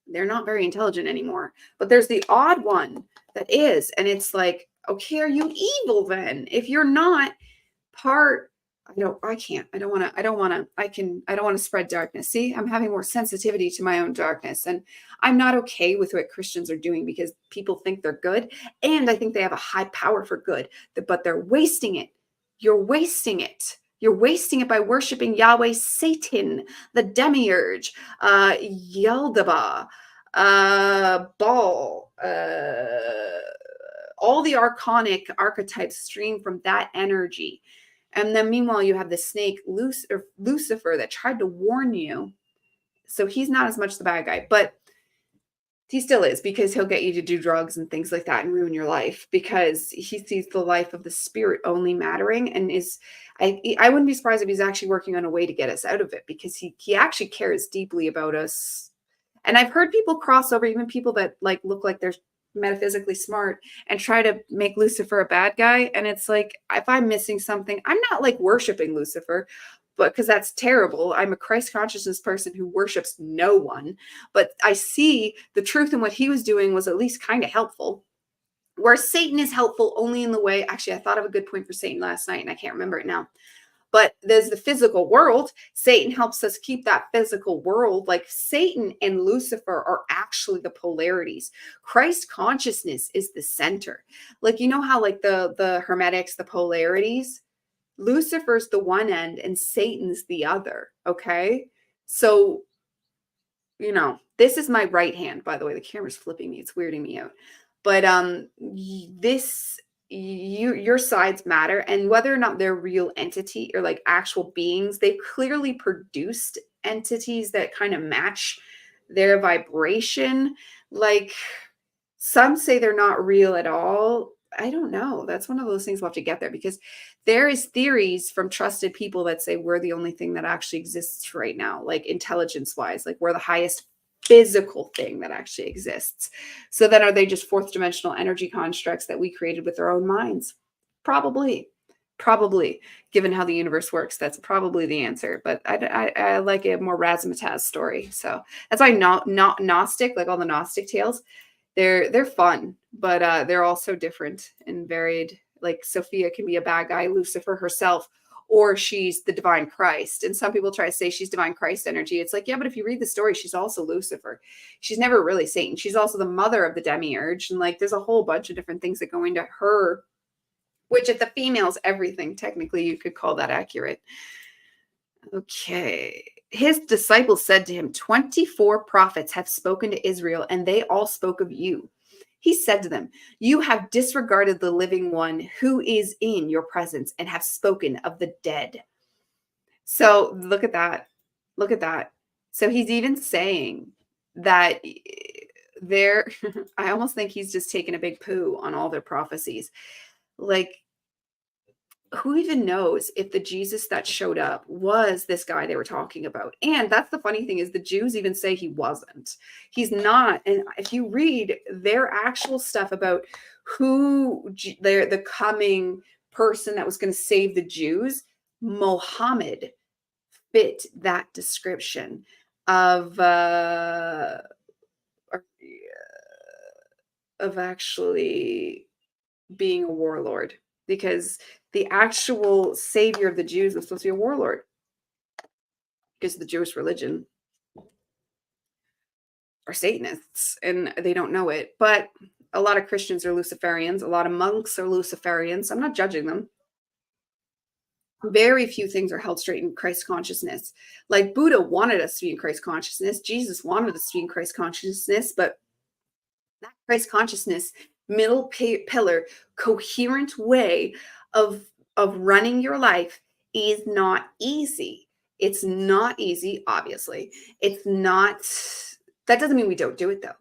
they're not very intelligent anymore. But there's the odd one that is. And it's like, okay, are you evil then? If you're not part, I don't want to spread darkness. See, I'm having more sensitivity to my own darkness. And I'm not okay with what Christians are doing, because people think they're good. And I think they have a high power for good, but they're wasting it. You're wasting it. You're wasting it by worshiping Yahweh, Satan, the demiurge, Yaldabaoth, Baal, all the archonic archetypes stream from that energy. And then meanwhile, you have the snake Lucifer that tried to warn you. So he's not as much the bad guy, but he still is, because he'll get you to do drugs and things like that and ruin your life, because he sees the life of the spirit only mattering, and I wouldn't be surprised if he's actually working on a way to get us out of it, because he actually cares deeply about us. And I've heard people cross over, even people that like look like they're metaphysically smart, and try to make Lucifer a bad guy. And it's like, if I'm missing something, I'm not like worshiping Lucifer, but because that's terrible. I'm a Christ consciousness person who worships no one, but I see the truth in what he was doing was at least kind of helpful. Where Satan is helpful only in the way, actually, I thought of a good point for Satan last night and I can't remember it now. But there's the physical world. Satan helps us keep that physical world. Like Satan and Lucifer are actually the polarities. Christ consciousness is the center. Like, you know how like the hermetics, the polarities, Lucifer's the one end and Satan's the other. Okay. So, this is my right hand, by the way. The camera's flipping me. It's weirding me out. But this your sides matter, and whether or not they're real entity or like actual beings, they've clearly produced entities that kind of match their vibration. Like some say they're not real at all. I don't know. That's one of those things we'll have to get there, because there is theories from trusted people that say we're the only thing that actually exists right now, like intelligence wise, like we're the highest physical thing that actually exists. So then are they just fourth dimensional energy constructs that we created with our own minds? Probably. Probably, given how the universe works, that's probably the answer. But I like a more razzmatazz story. So that's why not Gnostic, like all the Gnostic tales, they're fun, but they're also different and varied. Like Sophia can be a bad guy, Lucifer herself, or she's the divine Christ. And some people try to say she's divine Christ energy. It's like, yeah, but if you read the story, she's also Lucifer. She's never really Satan. She's also the mother of the demiurge. And like there's a whole bunch of different things that go into her, which if the female's everything, technically you could call that accurate. Okay. His disciples said to him, 24 prophets have spoken to Israel, and they all spoke of you. He said to them, you have disregarded the living one who is in your presence and have spoken of the dead. So look at that. Look at that. So he's even saying that there, I almost think he's just taken a big poo on all their prophecies. Like, who even knows if the Jesus that showed up was this guy they were talking about? And that's the funny thing, is the Jews even say he wasn't. He's not. And if you read their actual stuff about who the coming person that was going to save the Jews, Mohammed fit that description of actually being a warlord, because the actual savior of the Jews was supposed to be a warlord, because the Jewish religion are Satanists and they don't know it. But a lot of Christians are Luciferians. A lot of monks are Luciferians. I'm not judging them. Very few things are held straight in Christ consciousness. Like Buddha wanted us to be in Christ consciousness. Jesus wanted us to be in Christ consciousness, but that Christ consciousness, middle pillar, coherent way of running your life is not easy. It's not easy, obviously. It's not, that doesn't mean we don't do it though.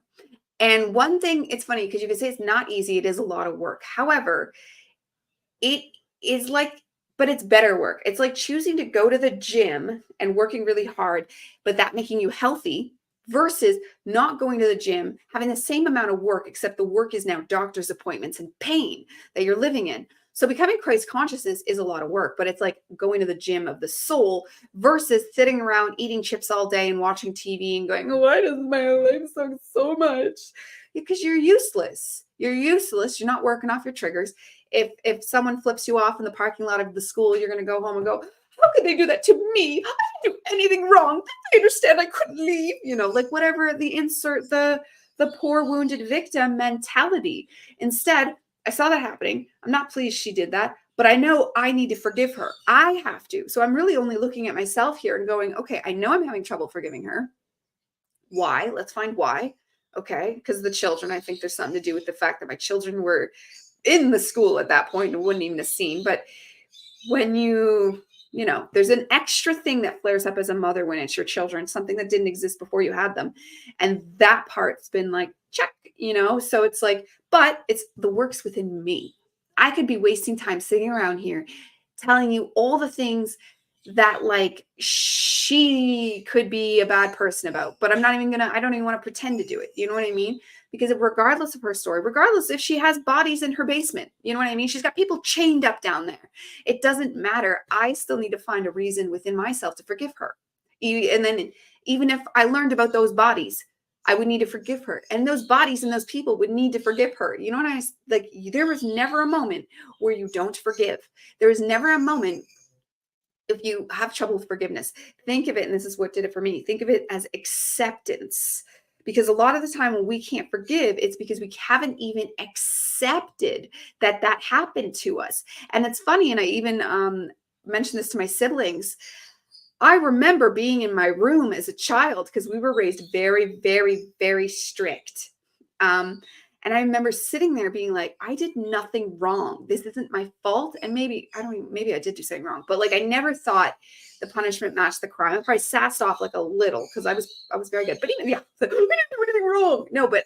And one thing, it's funny because you can say it's not easy, it is a lot of work. However, it is like, but it's better work. It's like choosing to go to the gym and working really hard, but that making you healthy, versus not going to the gym, having the same amount of work, except the work is now doctor's appointments and pain that you're living in. So becoming Christ consciousness is a lot of work, but it's like going to the gym of the soul versus sitting around eating chips all day and watching TV and going, why does my life suck so much? Because you're useless. You're useless. You're not working off your triggers. If someone flips you off in the parking lot of the school, you're going to go home and go, how could they do that to me? I didn't do anything wrong. I understand I couldn't leave. Like whatever the insert, the poor wounded victim mentality. Instead, I saw that happening. I'm not pleased she did that, but I know I need to forgive her. I have to. So I'm really only looking at myself here and going, okay, I know I'm having trouble forgiving her. Why? Let's find why. Okay. Because the children, I think there's something to do with the fact that my children were in the school at that point and wouldn't even have seen. But when there's an extra thing that flares up as a mother when it's your children, something that didn't exist before you had them. And that part's been like, check, so it's like, but it's the work's within me. I could be wasting time sitting around here telling you all the things that like she could be a bad person about, but I don't even want to pretend to do it. You know what I mean? Because regardless of her story, regardless if she has bodies in her basement, you know what I mean? She's got people chained up down there. It doesn't matter. I still need to find a reason within myself to forgive her. And then even if I learned about those bodies, I would need to forgive her. And those bodies and those people would need to forgive her. You know what like? There was never a moment where you don't forgive. There was never a moment if you have trouble with forgiveness, think of it, and this is what did it for me, think of it as acceptance. Because a lot of the time when we can't forgive, it's because we haven't even accepted that that happened to us. And it's funny, and I even mentioned this to my siblings. I remember being in my room as a child because we were raised very, very, very strict. And I remember sitting there being like, I did nothing wrong. This isn't my fault. And maybe, I don't even, maybe I did do something wrong, but like, I never thought the punishment matched the crime. I probably sassed off like a little because I was very good, but even, yeah, I didn't do anything wrong. No, but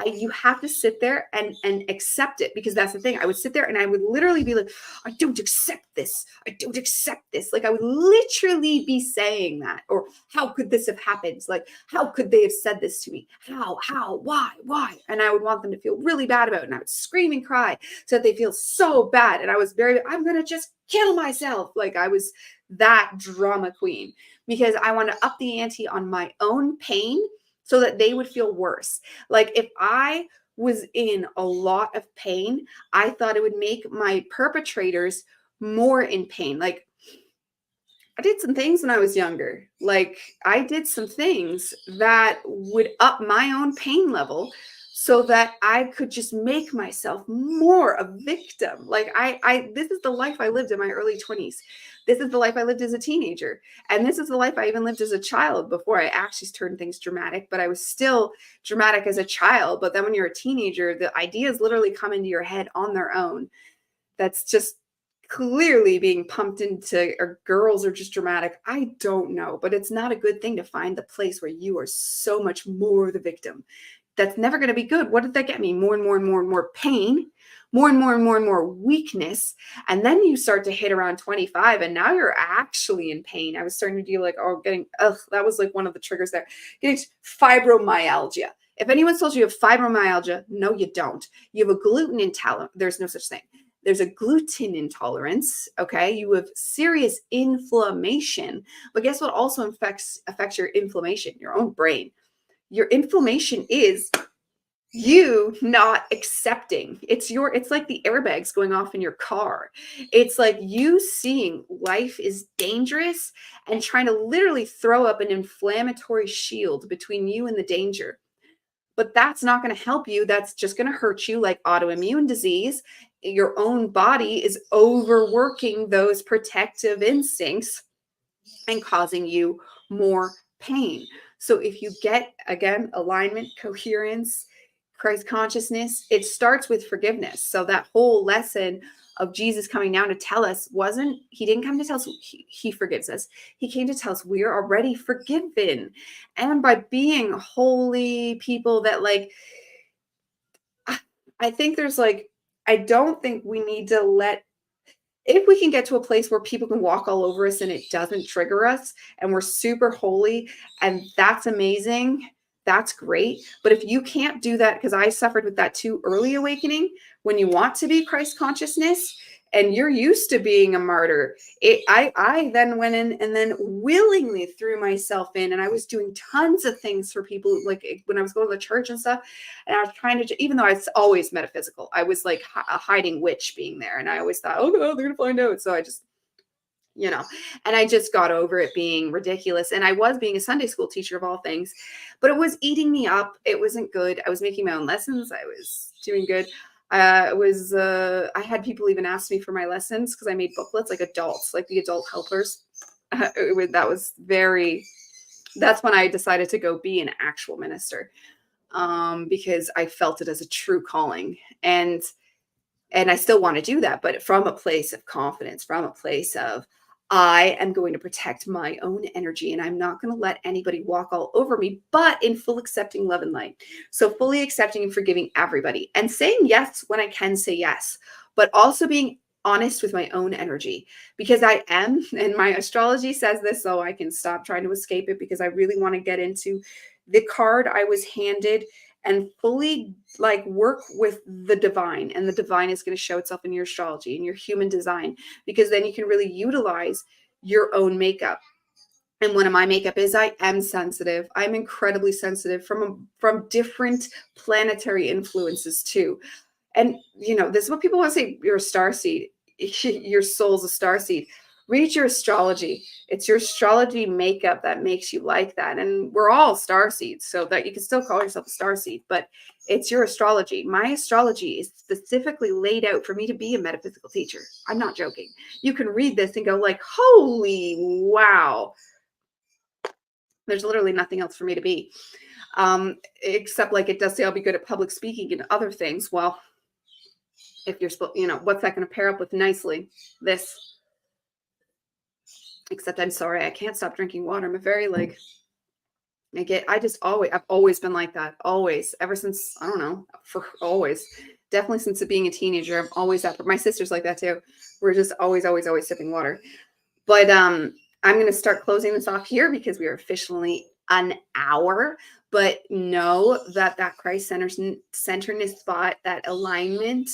you have to sit there and accept it, because that's the thing. I would sit there and I would literally be like, I don't accept this. I don't accept this. Like I would literally be saying that, or how could this have happened? Like, how could they have said this to me? How, why? And I would want them to feel really bad about it. And I would scream and cry so that they feel so bad. And I was I'm going to just kill myself. Like I was that drama queen because I want to up the ante on my own pain so that they would feel worse. Like if I was in a lot of pain, I thought it would make my perpetrators more in pain. Like I did some things when I was younger. Like I did some things that would up my own pain level so that I could just make myself more a victim. Like this is the life I lived in my early 20s. This is the life I lived as a teenager. And this is the life I even lived as a child before I actually turned things dramatic, but I was still dramatic as a child. But then when you're a teenager, the ideas literally come into your head on their own. That's just clearly being pumped into, or girls are just dramatic. I don't know, but it's not a good thing to find the place where you are so much more the victim. That's never going to be good. What did that get me? More and more and more and more pain, more and more and more and more weakness. And then you start to hit around 25 and now you're actually in pain. I was starting to deal like, that was like one of the triggers there. Getting fibromyalgia. If anyone's told you have fibromyalgia, no, you don't. You have a gluten intolerance. There's no such thing. There's a gluten intolerance, okay? You have serious inflammation, but guess what also affects your inflammation? Your own brain. Your inflammation is you not accepting. It's like the airbags going off in your car. It's like you seeing life is dangerous and trying to literally throw up an inflammatory shield between you and the danger. But that's not going to help you. That's just going to hurt you, like autoimmune disease. Your own body is overworking those protective instincts and causing you more pain. So if you get, again, alignment, coherence, Christ consciousness, it starts with forgiveness. So that whole lesson of Jesus coming down to tell us he didn't come to tell us he forgives us. He came to tell us we are already forgiven. And by being holy people that like, I think there's like, I don't think we need to if we can get to a place where people can walk all over us and it doesn't trigger us and we're super holy and that's amazing, that's great. But if you can't do that, because I suffered with that too, early awakening, when you want to be Christ consciousness and you're used to being a martyr, I then went in and then willingly threw myself in, and I was doing tons of things for people, like when I was going to the church and stuff, and I was trying to, even though I was always metaphysical, I was like a hiding witch being there, and I always thought, oh no, they're gonna find out. So I just, and I just got over it being ridiculous. And I was being a Sunday school teacher of all things, but it was eating me up. It wasn't good. I was making my own lessons. I was doing good. I had people even ask me for my lessons because I made booklets, like adults, like the adult helpers. That's when I decided to go be an actual minister, because I felt it as a true calling. And I still want to do that, but from a place of confidence, from a place of, I am going to protect my own energy and I'm not going to let anybody walk all over me, but in full accepting love and light. So fully accepting and forgiving everybody and saying yes when I can say yes, but also being honest with my own energy, because I am, and my astrology says this, so I can stop trying to escape it, because I really want to get into the card I was handed and fully like work with the divine. And the divine is going to show itself in your astrology and your human design, because then you can really utilize your own makeup. And one of my makeup is I am sensitive. I'm incredibly sensitive from different planetary influences too. And this is what people want to say, you're a star seed. Your soul's a star seed. Read your astrology. It's your astrology makeup that makes you like that. And we're all star seeds, so that you can still call yourself a star seed, but it's your astrology. My astrology is specifically laid out for me to be a metaphysical teacher. I'm not joking. You can read this and go like, holy wow. There's literally nothing else for me to be. Except like it does say I'll be good at public speaking and other things. Well, if you're supposed, what's that going to pair up with nicely? This. Except I'm sorry, I can't stop drinking water. I'm a very like, I've always been like that. Always. Ever since, I don't know, for always. Definitely since being a teenager, I'm always that. My sister's like that too. We're just always sipping water. But I'm going to start closing this off here because we are officially an hour. But know that Christ-centeredness thought, that alignment,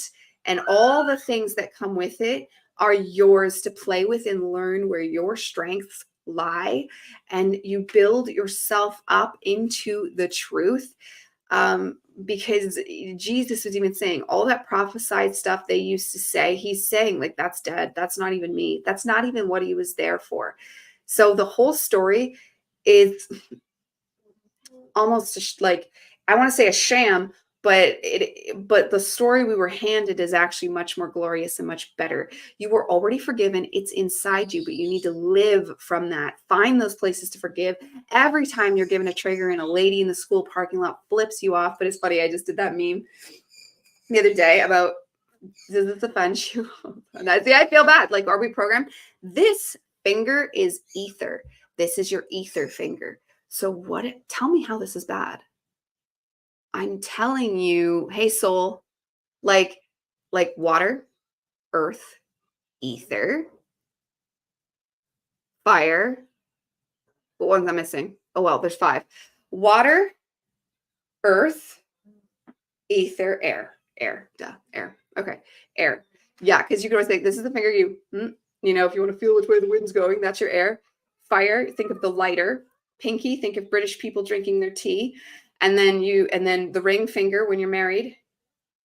and all the things that come with it are yours to play with and learn where your strengths lie. And you build yourself up into the truth. Because Jesus was even saying all that prophesied stuff they used to say, he's saying like, that's dead. That's not even me. That's not even what he was there for. So the whole story is almost like, I want to say a sham, but the story we were handed is actually much more glorious and much better. You were already forgiven. It's inside you, but you need to live from that. Find those places to forgive. Every time you're given a trigger and a lady in the school parking lot flips you off, but it's funny. I just did that meme the other day about, does this offend you? See, I feel bad. Like, are we programmed? This finger is ether. This is your ether finger. So tell me how this is bad. I'm telling you, hey soul, like water, earth, ether, fire. What ones I'm missing? Oh, well, there's 5. Water, earth, ether, air. Okay, air. Yeah, because you can always think, this is the finger if you want to feel which way the wind's going, that's your air. Fire, think of the lighter. Pinky, think of British people drinking their tea. And then the ring finger when you're married,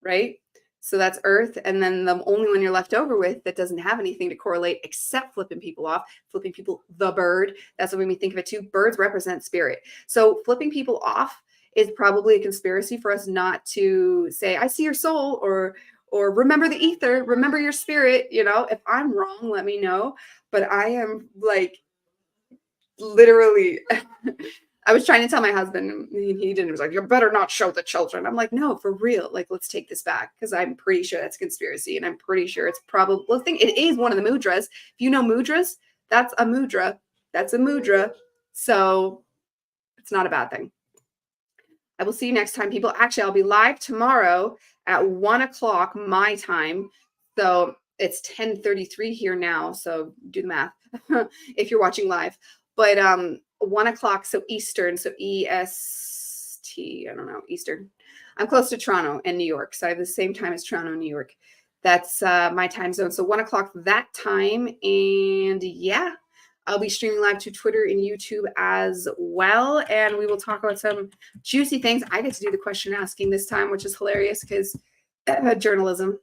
right? So that's earth. And then the only one you're left over with that doesn't have anything to correlate except flipping people off, the bird. That's what made me think of it too. Birds represent spirit. So flipping people off is probably a conspiracy for us not to say, I see your soul, or remember the ether, remember your spirit. If I'm wrong, let me know. But I am like, literally, I was trying to tell my husband, and he didn't. He was like, you better not show the children. I'm like, no, for real. Like, let's take this back, because I'm pretty sure that's a conspiracy, and I'm pretty sure it's probably, it is one of the mudras. If you know mudras, that's a mudra. That's a mudra. So it's not a bad thing. I will see you next time, people. Actually, I'll be live tomorrow at 1 o'clock my time. So it's 10:33 here now. So do the math if you're watching live. But 1 o'clock, so Eastern, so EST, I don't know, Eastern. I'm close to Toronto and New York, so I have the same time as Toronto and New York. That's my time zone. So 1 o'clock that time. And yeah, I'll be streaming live to Twitter and YouTube as well. And we will talk about some juicy things. I get to do the question asking this time, which is hilarious because journalism.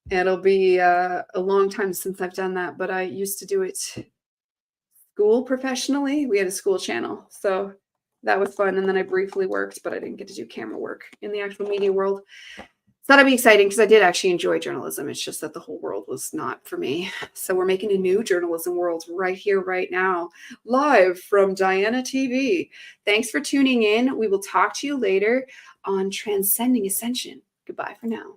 It'll be a long time since I've done that, but I used to do it school professionally. We had a school channel. So that was fun. And then I briefly worked, but I didn't get to do camera work in the actual media world. So that'll be exciting because I did actually enjoy journalism. It's just that the whole world was not for me. So we're making a new journalism world right here, right now, live from Dyanna TV. Thanks for tuning in. We will talk to you later on Transcending Ascension. Goodbye for now.